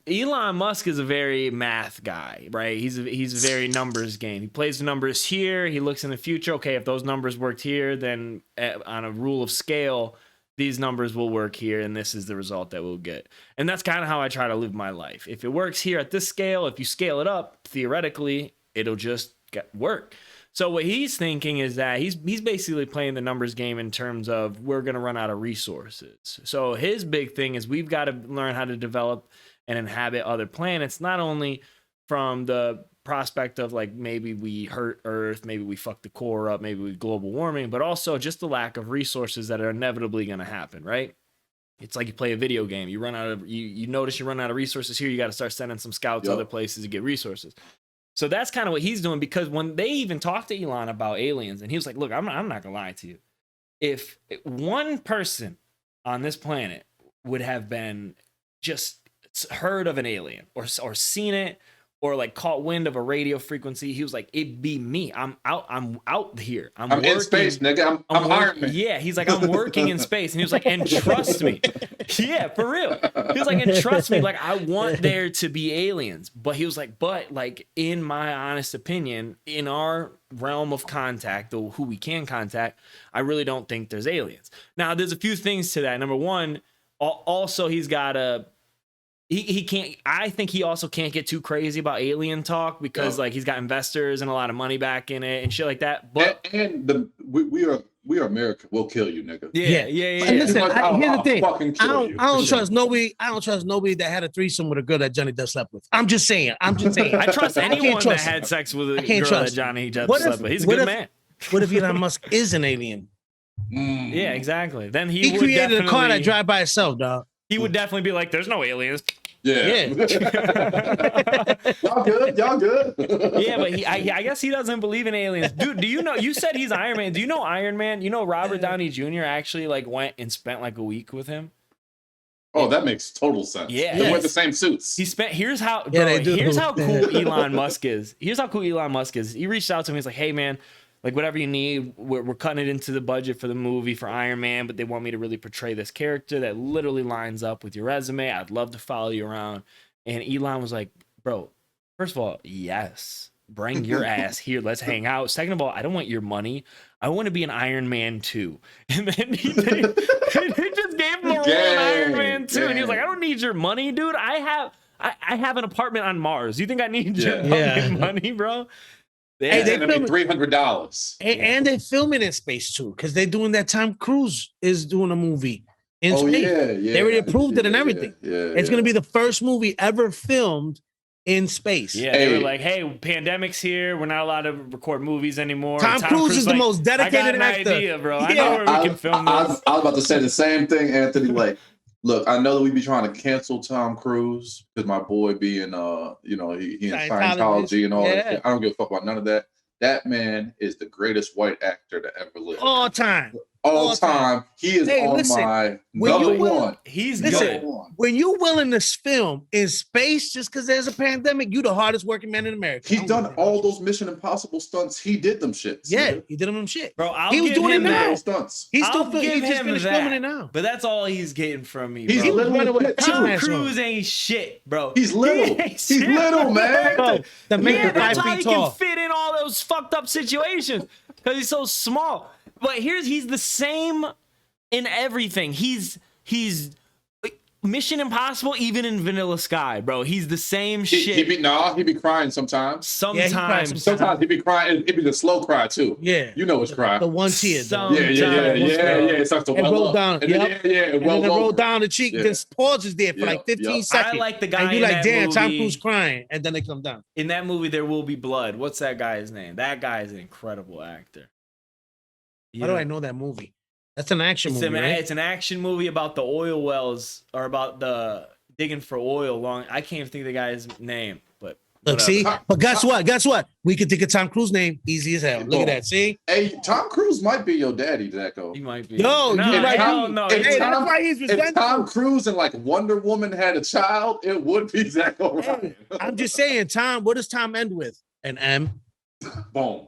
S1: Elon Musk is a very math guy, right? He's a very numbers game. He plays the numbers here. He looks in the future. Okay, if those numbers worked here, then on a rule of scale, these numbers will work here, and this is the result that we'll get. And that's kind of how I try to live my life. If it works here at this scale, if you scale it up, theoretically, it'll just work. So what he's thinking is that he's basically playing the numbers game in terms of we're going to run out of resources. So his big thing is we've got to learn how to develop and inhabit other planets, not only from the prospect of like maybe we hurt Earth, maybe we fuck the core up, maybe we global warming, but also just the lack of resources that are inevitably going to happen, right? It's like you play a video game. You run out of you notice you run out of resources here, you got to start sending some scouts other places to get resources. So that's kind of what he's doing, because when they even talked to Elon about aliens, and he was like, look, I'm not gonna lie to you. If one person on this planet would have been just heard of an alien or seen it or like caught wind of a radio frequency, he was like, it'd be me. I'm out here. I'm
S3: in space, nigga. I'm Iron Man.
S1: Yeah, he's like, I'm working in space. And he was like, and trust me. Yeah, for real. He was like, and trust me, like, I want there to be aliens. But he was like, but like, in my honest opinion, in our realm of contact, or who we can contact, I really don't think there's aliens. Now, there's a few things to that. Number one, also he's got a he can't. I think he also can't get too crazy about alien talk because like he's got investors and a lot of money back in it and shit like that. But
S3: we are America. We'll kill you, nigga.
S1: Yeah.
S2: And listen,
S3: Like,
S2: here's the thing.
S3: Fucking kill you.
S2: I don't trust nobody. I don't trust nobody that had a threesome with a girl that Johnny Depp slept with. I'm just saying.
S1: I trust anyone that had sex with a girl that Johnny Depp slept with. He's a good man.
S2: What if Elon Musk is an alien?
S1: Yeah, exactly. Then he would
S2: created a car that drive by itself, dog.
S1: He would definitely be like, "There's no aliens."
S3: Yeah. Y'all good?
S1: Yeah, but I guess he doesn't believe in aliens. Dude, do you know, you said he's Iron Man. Do you know Iron Man? You know Robert Downey Jr. actually like went and spent like a week with him?
S3: Oh, that makes total sense.
S1: Yeah.
S3: They wear the same suits.
S1: Here's how cool Elon Musk is. Here's how cool Elon Musk is. He reached out to me. He's like, hey man, like whatever you need, we're cutting it into the budget for the movie for Iron Man, but they want me to really portray this character that literally lines up with your resume. I'd love to follow you around. And Elon was like, bro, first of all, yes, bring your ass here. Let's hang out. Second of all, I don't want your money. I want to be an Iron Man 2. And then he just gave him a role in Iron Man 2. And he was like, I don't need your money, dude. I have an apartment on Mars. You think I need your money, bro?
S3: Hey, they filming $300,
S2: and they filming in space too, because they're doing that. Tom Cruise is doing a movie in space. They already approved it and everything. It's gonna be the first movie ever filmed in space.
S1: Yeah, they were like, "Hey, pandemic's here. We're not allowed to record movies anymore."
S2: Tom Cruise is the most dedicated actor.
S1: I got an idea, bro. I know where we can film this.
S3: I was about to say the same thing, Anthony. Like, look, I know that we be trying to cancel Tom Cruise because my boy being, he in Scientology and all that shit. I don't give a fuck about none of that. That man is the greatest white actor to ever live.
S2: All time.
S3: All time. He is my number one.
S1: He's good.
S2: When you willing to film in space just because there's a pandemic, you the hardest working man in America.
S3: He's done all those Mission Impossible stunts. He did them shits.
S2: Yeah, he did them shit.
S1: Bro,
S2: he was doing it now.
S3: Stunts.
S2: He's just finished filming it now.
S1: But that's all he's getting from me,
S3: He's little.
S1: Tom Cruise ain't shit, bro.
S3: He's little. He's little, man.
S2: Bro, the man
S1: that's
S2: 5
S1: how
S2: feet
S1: he
S2: tall.
S1: can fit in all those fucked up situations because he's so small. But he's the same in everything. He's Mission Impossible, even in Vanilla Sky, bro. He's the same shit.
S3: He be crying sometimes.
S1: Sometimes
S3: he be crying. It be the slow cry too.
S2: Yeah,
S3: you know it's cry.
S2: The one tear.
S3: Yeah. It starts to well
S2: roll down.
S3: And then it
S2: roll down the cheek. This pauses there for like 15 seconds.
S1: I like the guy.
S2: And you're like, damn, Tom Cruise crying, and then they come down.
S1: In that movie, There Will Be Blood. What's that guy's name? That guy is an incredible actor.
S2: How do I know that movie? That's an action movie, right?
S1: It's an action movie about the oil wells or about the digging for oil. I can't even think of the guy's name, but
S2: look, see. But guess what? We could think of Tom Cruise's name easy as hell. Look at that. See?
S3: Hey, Tom Cruise might be your daddy, Deco.
S1: He might be.
S2: Yo,
S1: no,
S2: you're right.
S1: No.
S2: Hey, that's why he's resentful.
S3: If Tom Cruise and like Wonder Woman had a child, it would be Zach O'Ryan.
S2: Hey, I'm just saying, Tom. What does Tom end with? An M.
S3: Boom.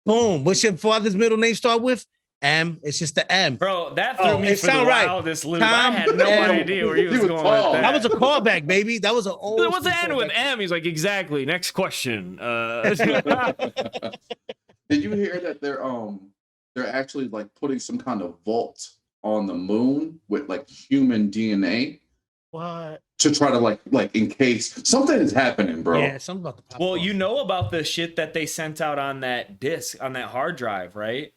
S2: Boom. What's your father's middle name start with? M. It's just the M.
S1: Bro, that threw me for the wildest loop. I had no idea where he was going with that.
S2: That was a callback, baby. That was an old.
S1: What's the end with M? He's like, exactly. Next question.
S3: Did you hear that they're actually like putting some kind of vault on the moon with like human DNA?
S2: What?
S3: To try to like in case something is happening, bro.
S2: Yeah, something about the pop.
S1: Well, you know about the shit that they sent out on that disc, on that hard drive, right?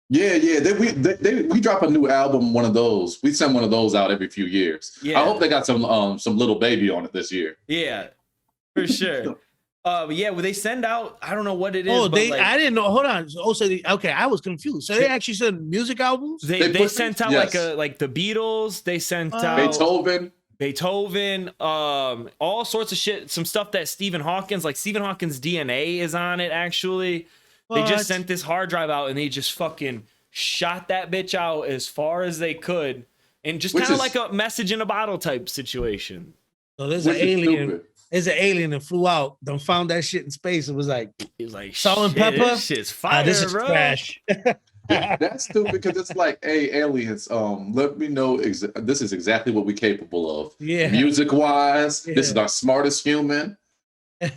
S3: Yeah. We drop a new album, one of those. We send one of those out every few years. Yeah. I hope they got some little baby on it this year.
S1: Yeah, for sure. But yeah, well, they send out. I don't know what it is.
S2: Oh, I didn't know. Hold on. Okay, I was confused. So they actually sent music albums.
S1: They sent out like the Beatles. They sent out Beethoven, all sorts of shit. Some stuff that Stephen Hawkins DNA is on it. Actually, they just sent this hard drive out and they just fucking shot that bitch out as far as they could, and just kind of like a message in a bottle type situation.
S2: So there's an alien. There's an alien that flew out, done found that shit in space. It was like,
S1: He was like,
S2: salt and
S1: "Shit,
S2: pepper?
S1: This shit's fire,
S2: this is
S1: bro."
S2: trash.
S3: That's stupid because it's like, hey, aliens, let me know this is exactly what we're capable of.
S2: Yeah.
S3: Music wise, this is
S2: Yeah.
S3: our smartest human. You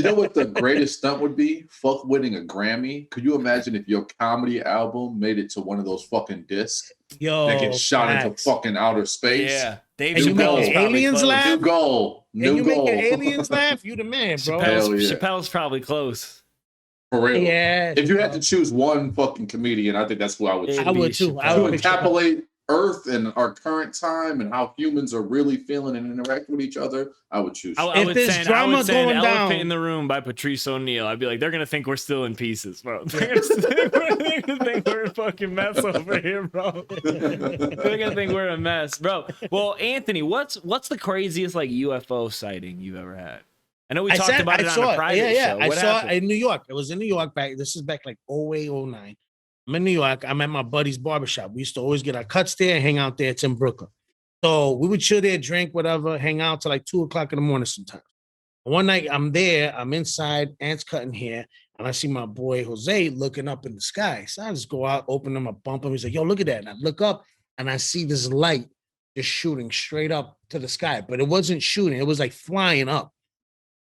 S3: know what the greatest stunt would be? Fuck winning a Grammy. Could you imagine if your comedy album made it to one of those fucking discs
S2: Yo,
S3: that gets shot into
S2: facts.
S3: fucking outer space?
S1: Yeah, Dave
S2: And you
S3: Chappelle's
S2: making
S1: probably
S2: aliens
S1: close.
S2: laugh?
S3: New goal.
S2: And
S3: New
S2: you
S3: goal.
S2: making aliens laugh? You the man, bro.
S3: Hell yeah.
S1: Chappelle's probably close.
S3: For real.
S2: Yeah.
S3: If you had to choose one fucking comedian, I think that's who I would choose.
S2: I would too. I
S3: To
S2: would pick Chappelle.
S3: encapsulate Earth and our current time and how humans are really feeling and interacting with each other, I would choose.
S1: I
S2: If
S1: would
S2: there's
S1: send
S2: drama
S1: Elephant
S2: going down-
S1: in the Room by Patrice O'Neal. I'd be like, they're gonna think we're still in pieces, bro. They're gonna think we're a fucking mess over here, bro. They're gonna think we're a mess, bro. Well, Anthony, what's the craziest like UFO sighting you've ever had? I know we talked about it on a private show.
S2: I
S1: What
S2: saw
S1: happened?
S2: it in New York. It was in New York back. This is back like 08, 09. I'm in New York. I'm at my buddy's barbershop. We used to always get our cuts there and hang out there. It's in Brooklyn. So we would chill there, drink, whatever, hang out till like 2:00 in the morning sometimes. One night I'm there, I'm inside, Ant's cutting hair, and I see my boy Jose looking up in the sky. So I just go out, open him, I bump him. He's like, yo, look at that. And I look up and I see this light just shooting straight up to the sky, but it wasn't shooting, it was like flying up.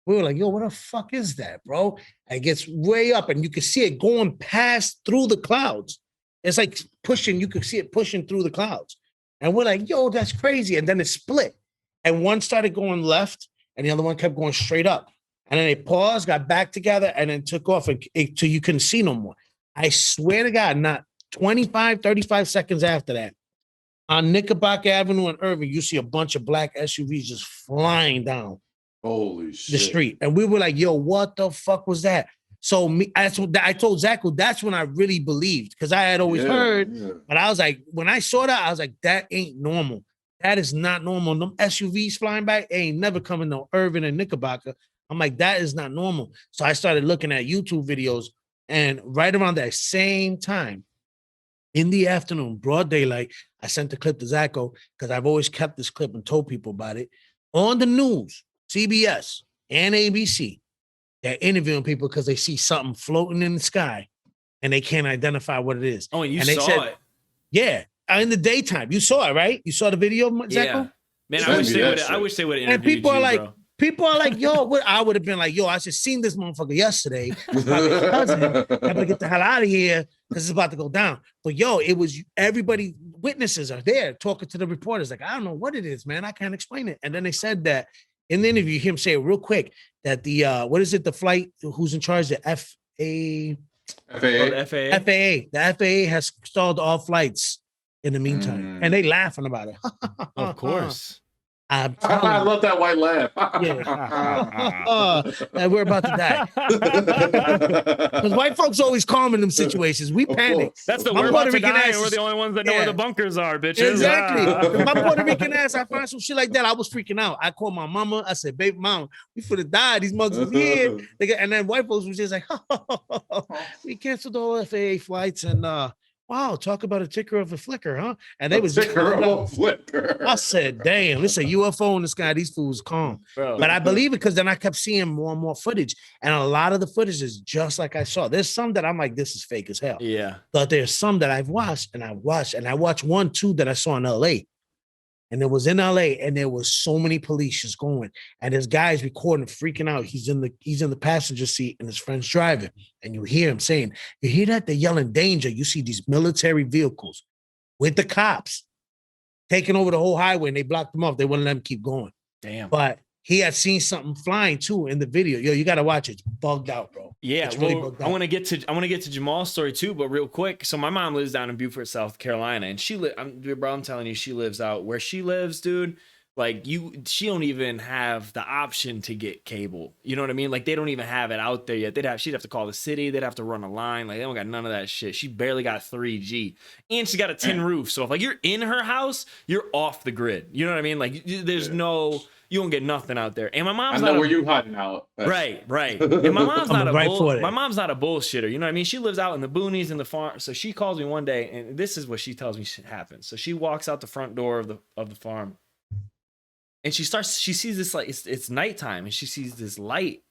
S2: We were like, yo, what the fuck is that, bro? And it gets way up and you can see it going past through the clouds. It's like pushing, you could see it pushing through the clouds. And we're like, yo, that's crazy. And then it split. And one started going left and the other one kept going straight up. And then they paused, got back together, and then took off until you couldn't see no more. I swear to God, not 25, 35 seconds after that, on Knickerbocker Avenue in Irving, you see a bunch of black SUVs just flying down
S3: Holy shit.
S2: the street. And we were like, yo, what the fuck was that? So I told Zach, that's when I really believed, because I had always heard, but I was like, when I saw that, I was like, that ain't normal. That is not normal. Them SUVs flying by ain't never coming to Irving and Knickerbocker. I'm like, that is not normal. So I started looking at YouTube videos, and right around that same time, in the afternoon, broad daylight, I sent the clip to Zacho because I've always kept this clip and told people about it. On the news, CBS and ABC, they're interviewing people because they see something floating in the sky and they can't identify what it is.
S1: Oh, and
S2: they
S1: saw
S2: said,
S1: it.
S2: Yeah, in the daytime. You saw it, right? You saw the video, Zacho?
S1: Yeah. Man,
S3: Send
S1: I wish they would have
S2: And
S1: interviewed
S2: people
S1: you,
S2: are like,
S1: bro.
S2: people are like, yo, what? I would have been like, yo, I just seen this motherfucker yesterday. My cousin, I better get the hell out of here because it's about to go down. But yo, it was everybody, witnesses are there talking to the reporters. Like, I don't know what it is, man. I can't explain it. And then they said that in the interview, him say it real quick that the what is it? The flight who's in charge? The
S3: FAA.
S1: FAA.
S2: The FAA has stalled all flights in the meantime, and they laughing about it.
S1: Of course.
S2: I'm
S3: I
S2: telling you.
S3: love that white laugh.
S2: And we're about to die. Because white folks always calm in them situations. We
S3: Of
S2: panic.
S3: course.
S1: That's the
S2: My
S1: we're
S2: Puerto
S1: about to
S2: Rican
S1: die,
S2: ass
S1: and we're the
S2: is-
S1: only ones that know where
S2: Yeah.
S1: the bunkers are, bitches.
S2: Exactly.
S1: Ah.
S2: If my Puerto Rican ass, I find some shit like that, I was freaking out. I called my mama. I said, baby, mom, we finna die. These mugs was here. And then white folks was just like, we canceled all FAA flights. And wow, talk about a ticker of a flicker, huh? And they was
S3: flicker.
S2: I said, damn, it's a UFO in the sky. These fools calm.
S1: Bro.
S2: But I believe it because then I kept seeing more and more footage. And a lot of the footage is just like I saw. There's some that I'm like, this is fake as hell.
S1: Yeah.
S2: But there's some that I've watched. And I watched one, too, that I saw in LA. And it was in LA, and there was so many police just going. And this guy's recording, freaking out. He's in the passenger seat, and his friend's driving. And you hear him saying, you hear that? They're yelling danger. You see these military vehicles with the cops taking over the whole highway, and they blocked them off. They wouldn't let him keep going.
S1: Damn.
S2: But he had seen something flying too in the video. Yo, you got to watch it. It's bugged out, bro.
S1: Yeah,
S2: It's really
S1: well,
S2: bugged
S1: I
S2: out.
S1: want to get to Jamal's story too, but real quick. So my mom lives down in Beaufort, South Carolina, and I'm telling you, she lives out where she lives, dude. Like she don't even have the option to get cable. You know what I mean? Like they don't even have it out there yet. She'd have to call the city. They'd have to run a line. Like they don't got none of that shit. She barely got 3G, and she got a tin roof. So if like you're in her house, you're off the grid. You know what I mean? Like there's no. You don't get nothing out there. And my mom's
S3: I know where you hiding out.
S1: Right. And my mom's not
S2: my
S1: mom's not a bullshitter. You know what I mean? She lives out in the boonies in the farm. So she calls me one day, and this is what she tells me happened. So she walks out the front door of the farm, And she sees this, like, it's nighttime, and she sees this light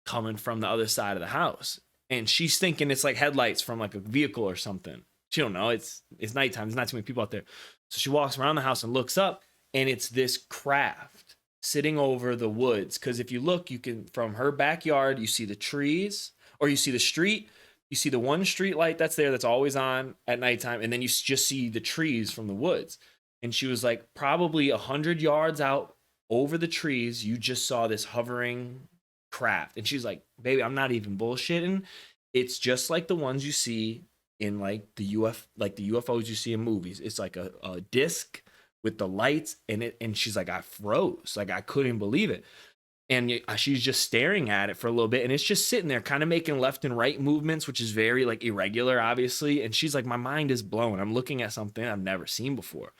S1: coming from the other side of the house. And she's thinking it's like headlights from like a vehicle or something. She don't know. It's nighttime. There's not too many people out there. So she walks around the house and looks up, and it's this craft sitting over the woods. Because if you look, you can, from her backyard, you see the trees, or you see the street. You see the one street light that's there that's always on at nighttime, and then you just see the trees from the woods. And she was like, probably 100 yards out over the trees, you just saw this hovering craft. And she's like, baby, I'm not even bullshitting. It's just like the ones you see in like the UFOs you see in movies. It's like a disc with the lights in it. And she's like, I froze. Like, I couldn't believe it. And she's just staring at it for a little bit. And it's just sitting there kind of making left and right movements, which is very like irregular, obviously. And she's like, my mind is blown. I'm looking at something I've never seen before.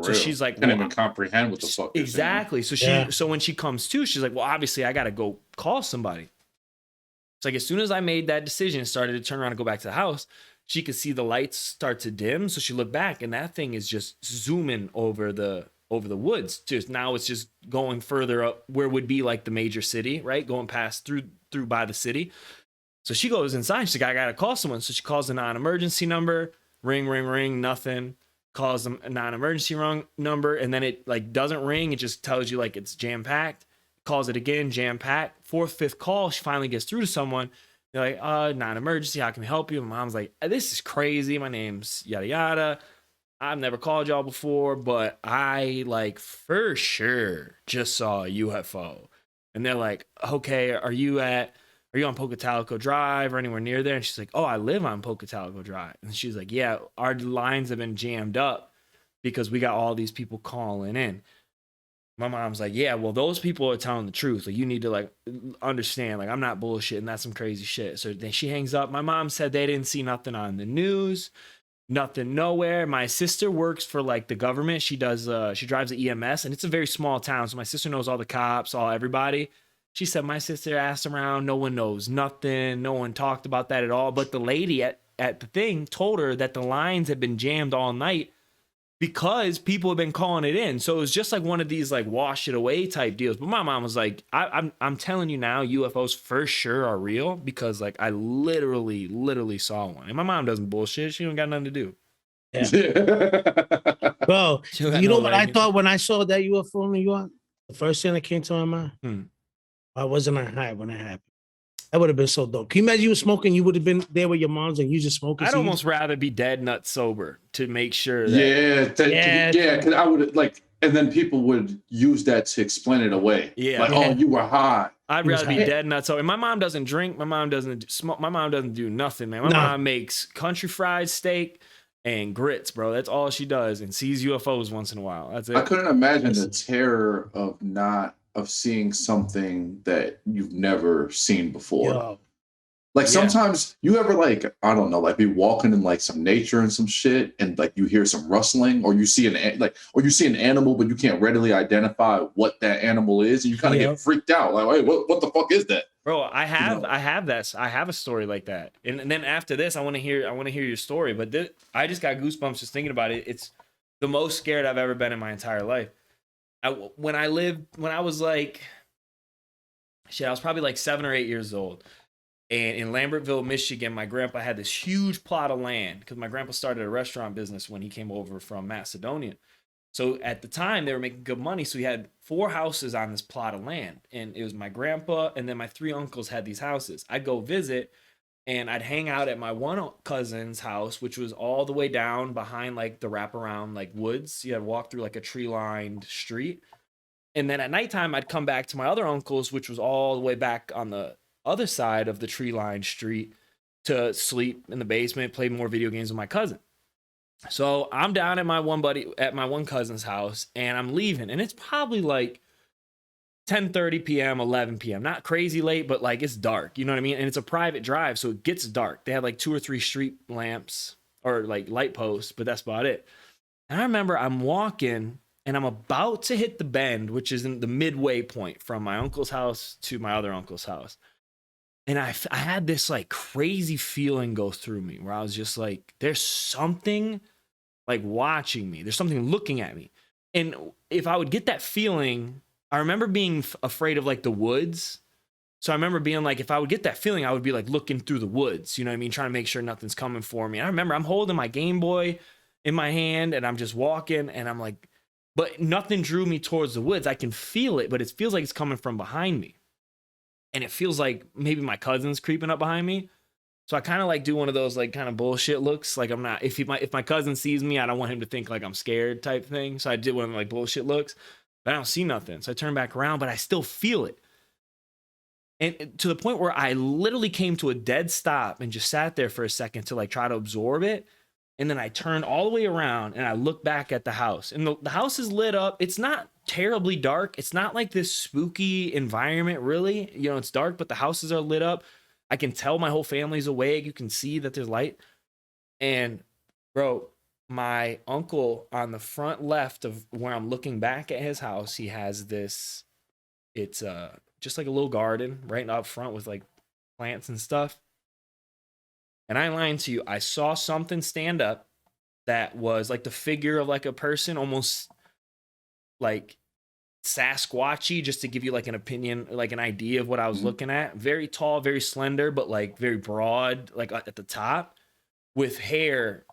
S1: So she's like,
S3: can't even comprehend what the fuck.
S1: Exactly. So so when she comes to, she's like, well, obviously I got to go call somebody. It's like, as soon as I made that decision, started to turn around and go back to the house, she could see the lights start to dim. So she looked back, and that thing is just zooming over the woods. Just now it's just going further up where would be like the major city, right? Going past through by the city. So she goes inside. She's like, I got to call someone. So she calls a non-emergency number, ring, ring, ring, nothing. Calls them a non-emergency wrong number, and then it like doesn't ring. It just tells you like it's jam-packed. Calls it again, jam-packed. Fourth, fifth call, she finally gets through to someone. They're like, non-emergency, how can we help you? My mom's like, this is crazy. My name's yada yada. I've never called y'all before, but I like for sure just saw a UFO. And they're like, okay, are you on Pocatalico Drive or anywhere near there? And she's like, oh, I live on Pocatalico Drive. And she's like, yeah, our lines have been jammed up because we got all these people calling in. My mom's like, yeah, well, those people are telling the truth. Like, you need to like understand, like, I'm not bullshitting. That's some crazy shit. So then she hangs up. My mom said they didn't see nothing on the news, nothing nowhere. My sister works for like the government. She drives the EMS, and it's a very small town. So my sister knows all the cops, everybody. She said, my sister asked around. No one knows nothing. No one talked about that at all. But the lady at the thing told her that the lines had been jammed all night because people have been calling it in. So it was just like one of these like wash it away type deals. But my mom was like, I'm telling you now, UFOs for sure are real because like I literally saw one. And my mom doesn't bullshit. She don't got nothing to do.
S2: Yeah. Bro, you know what I thought when I saw that UFO in New York? The first thing that came to my mind? I wasn't high when it happened. That would have been so dope. Can you imagine you were smoking? You would have been there with your moms and you just smoking.
S1: I'd almost rather be dead nut sober to make sure that.
S3: Yeah. Because I would like, and then people would use that to explain it away.
S1: Yeah.
S3: Like, oh, you were high.
S1: I'd rather be dead nut sober. And my mom doesn't drink. My mom doesn't smoke. My mom doesn't do nothing, man. My mom makes country fried steak and grits, bro. That's all she does, and sees UFOs once in a while. That's it.
S3: I couldn't imagine the terror of seeing something that you've never seen before.
S2: Yo.
S3: Like sometimes you ever like, I don't know, like be walking in like some nature and some shit, and like you hear some rustling, or you see an animal, but you can't readily identify what that animal is, and you kind of get freaked out. Like, wait, what the fuck is that?
S1: Bro, I have a story like that, and then after this, I want to hear your story. But I just got goosebumps just thinking about it. It's the most scared I've ever been in my entire life. When I was like, I was probably like 7 or 8 years old. And in Lambertville, Michigan, my grandpa had this huge plot of land because my grandpa started a restaurant business when he came over from Macedonia. So at the time, they were making good money. So he had 4 houses on this plot of land. And it was my grandpa, and then my 3 uncles had these houses. I'd go visit, and I'd hang out at my one cousin's house, which was all the way down behind like the wraparound like woods. You had to walk through like a tree-lined street. And then at nighttime, I'd come back to my other uncle's, which was all the way back on the other side of the tree-lined street, to sleep in the basement, play more video games with my cousin. So I'm down at my one cousin's house, and I'm leaving, and it's probably like 10:30 p.m., 11 p.m. Not crazy late, but like it's dark, you know what I mean? And it's a private drive, so it gets dark. They have like 2 or 3 street lamps or like light posts, but that's about it. And I remember I'm walking, and I'm about to hit the bend, which is in the midway point from my uncle's house to my other uncle's house. And I had this like crazy feeling go through me where I was just like, there's something like watching me. There's something looking at me. And if I would get that feeling, I remember being afraid of like the woods. So I remember being like, if I would get that feeling, I would be like looking through the woods, you know what I mean? Trying to make sure nothing's coming for me. And I remember I'm holding my Game Boy in my hand and I'm just walking and I'm like, but nothing drew me towards the woods. I can feel it, but it feels like it's coming from behind me. And it feels like maybe my cousin's creeping up behind me. So I kind of like do one of those like kind of bullshit looks. Like I'm not, if my cousin sees me, I don't want him to think like I'm scared type thing. So I did one of like bullshit looks, but I don't see nothing. So I turn back around, but I still feel it. And to the point where I literally came to a dead stop and just sat there for a second to like try to absorb it. And then I turned all the way around and I looked back at the house. And the house is lit up. It's not terribly dark. It's not like this spooky environment, really. You know, it's dark, but the houses are lit up. I can tell my whole family's awake. You can see that there's light. And bro, my uncle on the front left of where I'm looking back at his house, he has this, it's just like a little garden right up front with like plants and stuff. And I ain't lying to you, I saw something stand up that was like the figure of like a person, almost like Sasquatchy, just to give you like an opinion, like an idea of what I was looking at. Very tall, very slender, but like very broad, like at the top, with hair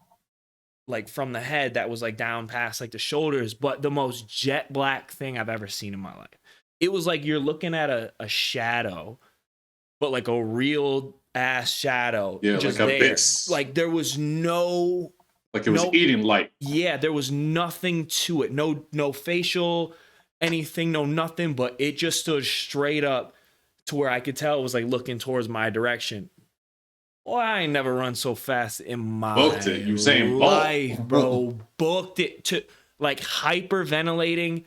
S1: like from the head that was like down past like the shoulders, but the most jet black thing I've ever seen in my life. It was like you're looking at a shadow, but like a real ass shadow.
S3: Yeah,
S1: just
S3: like a
S1: there.
S3: bit.
S1: Like there was no,
S3: like it was eating light.
S1: Yeah, there was nothing to it. No facial anything, no nothing, but it just stood straight up to where I could tell it was like looking towards my direction. Boy, I ain't never run so fast in my
S3: Booked it. You saying
S1: life, bro. Booked it to like hyperventilating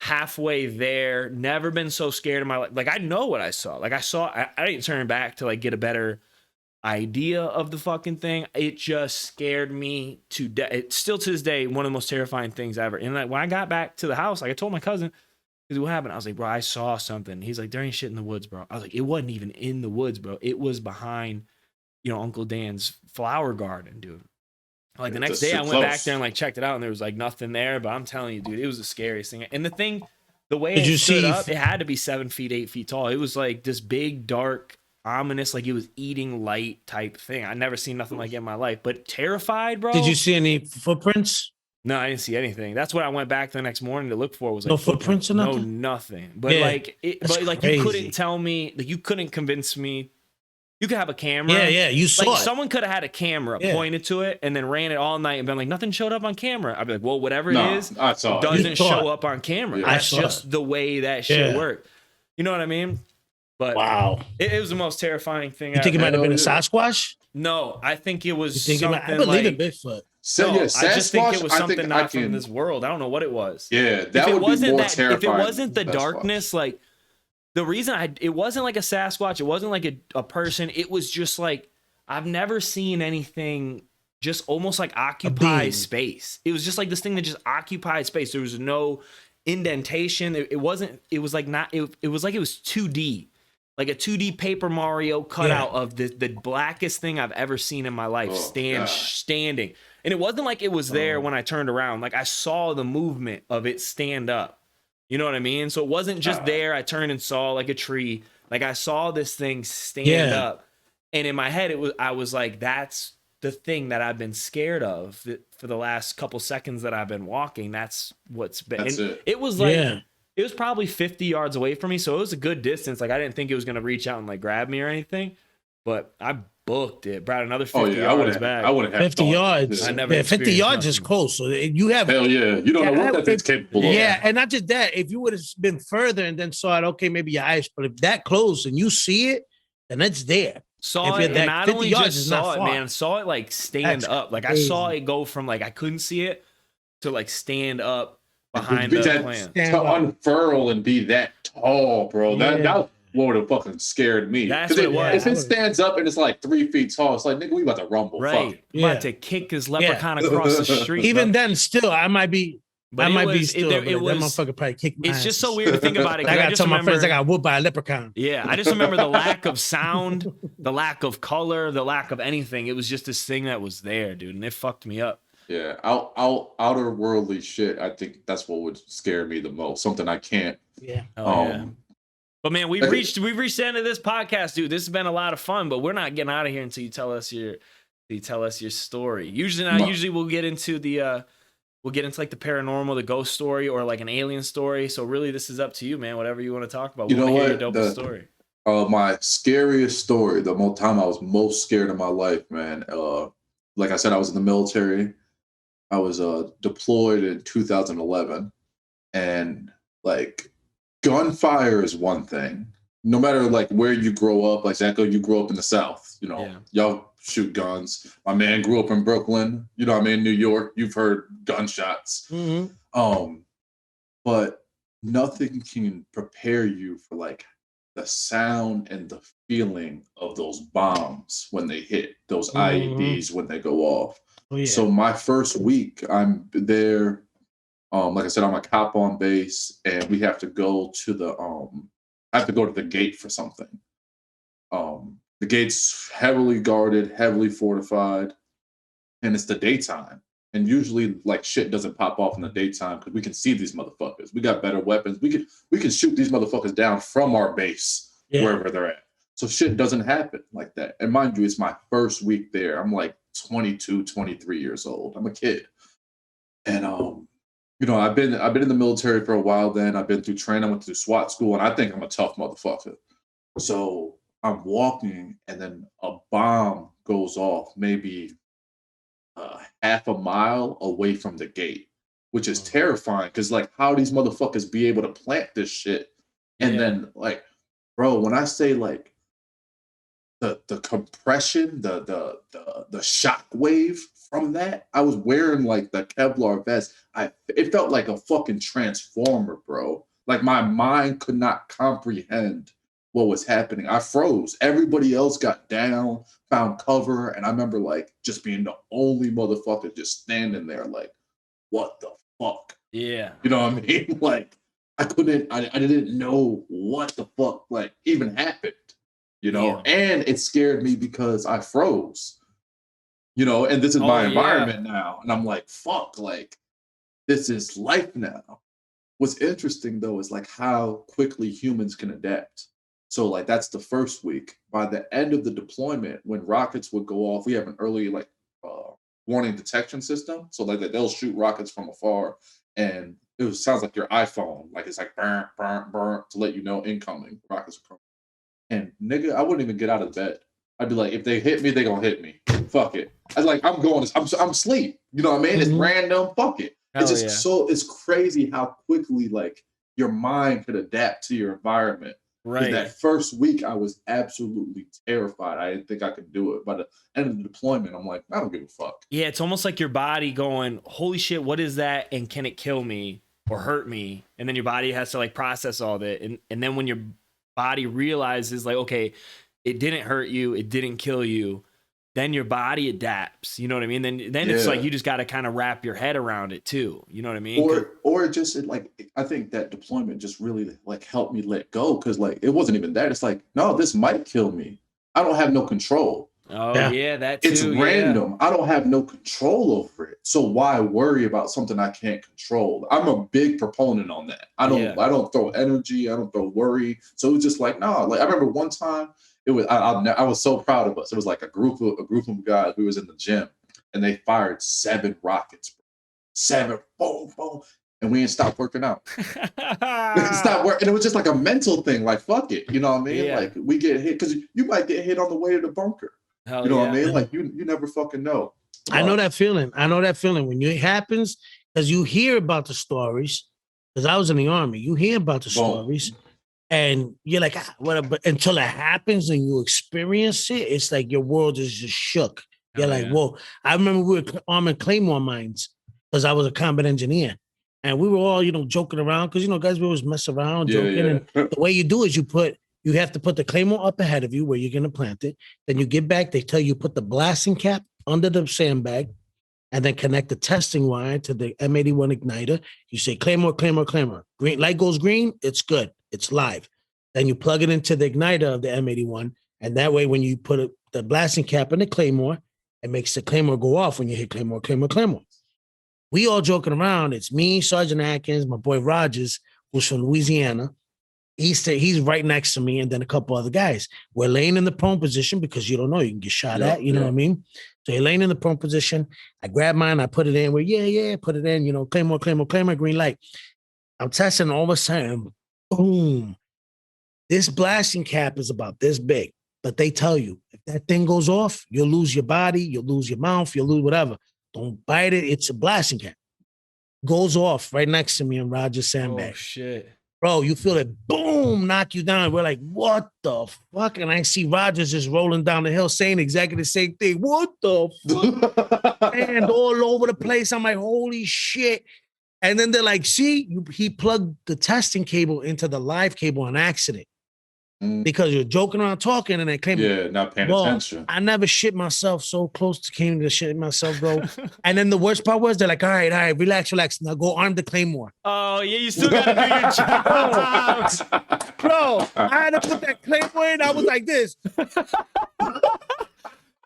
S1: halfway there. Never been so scared in my life. Like I know what I saw. Like I didn't turn back to like get a better idea of the fucking thing. It just scared me to death. It's still to this day one of the most terrifying things ever. And like when I got back to the house, like I told my cousin, because what happened? I was like, bro, I saw something. He's like, there ain't shit in the woods, bro. I was like, it wasn't even in the woods, bro. It was behind, you know, Uncle Dan's flower garden, dude. Like the next day I went back there and like checked it out and there was like nothing there. But I'm telling you, dude, it was the scariest thing. And the way it stood up, it had to be 7 feet, 8 feet tall. It was like this big, dark, ominous, like it was eating light type thing. I never seen nothing like it in my life, but terrified, bro.
S2: Did you see any footprints?
S1: No, I didn't see anything. That's what I went back the next morning to look for. Was like
S2: no footprints or nothing?
S1: No, nothing. But
S2: yeah,
S1: but like crazy. You couldn't tell me, like you couldn't convince me. You could have a camera.
S2: Yeah, you saw
S1: like,
S2: it.
S1: Someone could have had a camera pointed to it and then ran it all night and been like, nothing showed up on camera. I'd be like, well, whatever it is, doesn't show up on camera.
S2: Yeah,
S1: that's just the way that shit worked. You know what I mean? But
S2: wow,
S1: it was the most terrifying thing.
S2: You think it might have been a Sasquatch?
S1: No, I think it was something
S2: I believe in Bigfoot.
S3: So
S1: no,
S3: yeah,
S1: I just think it was something not from this world. I don't know what it was.
S3: Yeah, that would be more terrifying.
S1: If it wasn't the darkness, like the reason it wasn't like a Sasquatch, it wasn't like a person. It was just like I've never seen anything just almost like occupy space. It was just like this thing that just occupied space. There was no indentation. It wasn't. It was like not. It was like it was 2D. Like a 2D Paper Mario cutout of the blackest thing I've ever seen in my life, standing. And it wasn't like it was there when I turned around. Like I saw the movement of it stand up. You know what I mean? So it wasn't just there. I turned and saw like a tree. Like I saw this thing stand up. And in my head, I was like, that's the thing that I've been scared of for the last couple seconds that I've been walking. That's what's been. It was like... It was probably 50 yards away from me, so it was a good distance. Like I didn't think it was gonna reach out and like grab me or anything, but I booked it. Brought another 50 yards back.
S3: I would have
S2: 50 yards.
S1: I never
S2: 50 yards is close. So you have
S3: hell yeah. You don't know what that thing's capable of.
S2: Yeah, and not just that. If you would have been further and then saw it, okay, maybe your eyes, but if that close and you see it, then it's there.
S1: Saw it, and not only just saw it, man. Saw it like stand up. Like I saw it go from like I couldn't see it to like stand up. Behind the plant.
S3: To unfurl and be that tall, bro. That would have fucking scared me.
S1: That's what it was.
S3: If it stands up and it's like 3 feet tall, it's like, nigga, we about to rumble.
S1: Right. About to kick his leprechaun across the street.
S2: Even then, still, I might be.
S1: But
S2: I might be still.
S1: That
S2: motherfucker probably kicked my
S1: It's just so weird to think about it.
S2: I got to tell my friends I got whooped by a leprechaun.
S1: Yeah, I just remember the lack of sound, the lack of color, the lack of anything. It was just this thing that was there, dude, and it fucked me up.
S3: Yeah, outer worldly shit. I think that's what would scare me the most. Something I can't
S2: Yeah.
S1: Oh, yeah. But man, we've
S3: like-
S1: reached the end of this podcast, dude. This has been a lot of fun, but we're not getting out of here until you tell us your story. Usually we'll get into like the paranormal, the ghost story, or like an alien story. So really, this is up to you, man. Whatever you want to talk about.
S3: You know
S1: Hear
S3: what?
S1: your dopest story.
S3: My scariest story, the most time I was most scared in my life, man. Like I said, I was in the military. I was deployed in 2011, and like gunfire is one thing. No matter like where you grow up, like Zanko, you grew up in the South. You know,
S1: Yeah.
S3: y'all shoot guns. My man grew up in Brooklyn. You know, I'm in New York. You've heard gunshots.
S2: Mm-hmm.
S3: But nothing can prepare you for like the sound and the feeling of those bombs when they hit, those IEDs when they go off.
S2: Oh, yeah.
S3: So my first week, I'm there. Like I said, I'm a cop on base, and we have to go to I have to go to the gate for something. The gate's heavily guarded, heavily fortified, and it's the daytime. And usually, like shit doesn't pop off in the daytime because we can see these motherfuckers. We got better weapons. We can shoot these motherfuckers down from our base wherever they're at. So shit doesn't happen like that. And mind you, it's my first week there. I'm like 22, 23 years old. I'm a kid, and you know, I've been in the military for a while. Then I've been through training. I went through SWAT school, and I think I'm a tough motherfucker. So I'm walking, and then a bomb goes off, maybe half a mile away from the gate, which is terrifying. Because like, how these motherfuckers be able to plant this shit, and then like, bro, when I say like the compression, the shock wave from that, I was wearing like the Kevlar vest. It felt like a fucking transformer, bro. Like my mind could not comprehend what was happening. I froze. Everybody else got down, found cover, and I remember like just being the only motherfucker just standing there like, what the fuck?
S1: Yeah.
S3: You know what I mean? Like I didn't know what the fuck like even happened, you know?
S1: Yeah.
S3: And it scared me because I froze. You know, and this is my environment now. And I'm like, fuck, like this is life now. What's interesting though is like how quickly humans can adapt. So like that's the first week. By the end of the deployment, when rockets would go off, we have an early like warning detection system. So like they'll shoot rockets from afar, and sounds like your iPhone, like it's like burn, burn, burn to let you know incoming rockets are coming. And nigga, I wouldn't even get out of bed. I'd be like, if they hit me, they gonna hit me. Fuck it. I was like, I'm asleep. You know what I mean? It's random. Fuck it. It's just it's crazy how quickly like your mind could adapt to your environment.
S1: Right.
S3: That first week, I was absolutely terrified. I didn't think I could do it. By the end of the deployment, I'm like, I don't give a fuck.
S1: Yeah, it's almost like your body going, holy shit, what is that? And can it kill me or hurt me? And then your body has to like process all that. And then when your body realizes like, okay, it didn't hurt you, it didn't kill you, then your body adapts. You know what I mean? Then it's like you just got to kind of wrap your head around it too. You know what I mean?
S3: Or I think that deployment just really like helped me let go, because like it wasn't even that. It's like, no, this might kill me. I don't have no control.
S1: Oh yeah, that too.
S3: It's random. I don't have no control over it. So why worry about something I can't control? I'm a big proponent on that. I don't throw energy. I don't throw worry. So it was just like, no. Like I remember one time. It was I was so proud of us. It was like a group of guys. We was in the gym, and they fired 7 rockets. 7, boom, boom, and we didn't stop working out. Stop working. And it was just like a mental thing. Like fuck it, you know what I mean?
S1: Yeah.
S3: Like we get hit because you might get hit on the way to the bunker.
S1: Hell
S3: you know what I mean? Like you never fucking know.
S2: I know that feeling. When it happens, because you hear about the stories. Because I was in the Army, you hear about the stories. And you're like, whatever. But until it happens and you experience it, it's like your world is just shook. You're like, whoa. I remember we were arming Claymore mines because I was a combat engineer. And we were all, joking around because, guys, we always mess around, joking.
S3: Yeah.
S2: And the way you do is you have to put the Claymore up ahead of you where you're going to plant it. Then you get back, they tell you put the blasting cap under the sandbag and then connect the testing wire to the M81 igniter. You say, Claymore, Claymore, Claymore. Green light goes green, it's good. It's live. Then you plug it into the igniter of the M81. And that way, when you put the blasting cap in the Claymore, it makes the Claymore go off when you hit Claymore, Claymore, Claymore. We all joking around. It's me, Sergeant Atkins, my boy Rogers, who's from Louisiana. He's right next to me, and then a couple other guys. We're laying in the prone position because you don't know, you can get shot at, you know what I mean? So you're laying in the prone position. I grab mine, I put it in. Put it in, you know, claymore, green light. I'm testing, all of a sudden, boom. This blasting cap is about this big, but they tell you, if that thing goes off, you'll lose your body, you'll lose your mouth, you'll lose whatever. Don't bite it, it's a blasting cap. Goes off right next to me in Roger's sandbag.
S1: Oh, shit.
S2: Bro, you feel it, boom, knock you down. We're like, what the fuck? And I see Rogers just rolling down the hill saying exactly the same thing. What the fuck? And all over the place. I'm like, holy shit. And then they're like, see, he plugged the testing cable into the live cable on accident. Because you're joking around talking and they claim,
S3: not paying attention.
S2: I never shit myself so close to came to shit myself, bro. And then the worst part was they're like, all right, relax. Now go arm the claymore.
S1: Oh, yeah, you still got to do your job.
S2: Bro, I had to put that claymore in. I was like this.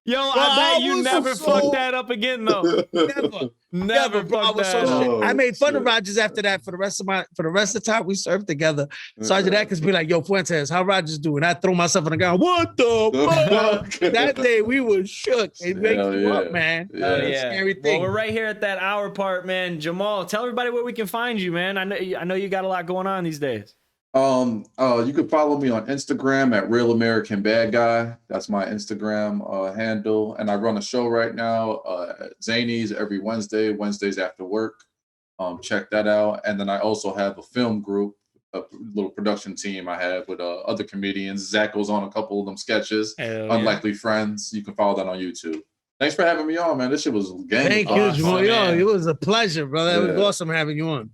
S1: Yo, I bet you never fucked that up again, though. Never, bro. I was so
S2: shit. I made fun of Rogers after that for the rest of the time we served together. Sergeant Atkins be like, yo, Fuentes, how Rogers doing? I throw myself on the ground. What the fuck? That day we were shook. It makes you up, man. Scary thing.
S1: Well, we're right here at that hour part, man. Jamal, tell everybody where we can find you, man. I know you got a lot going on these days.
S3: You can follow me on Instagram at Real American Bad Guy. That's my Instagram handle. And I run a show right now at Zany's every Wednesdays after work. Check that out. And then I also have a film group, a little production team I have with other comedians. Zach goes on a couple of them sketches. Unlikely Friends. You can follow that on YouTube. Thanks for having me on, man. This shit was game.
S2: Thank you, Jamal. It was a pleasure, brother. It was awesome having you on.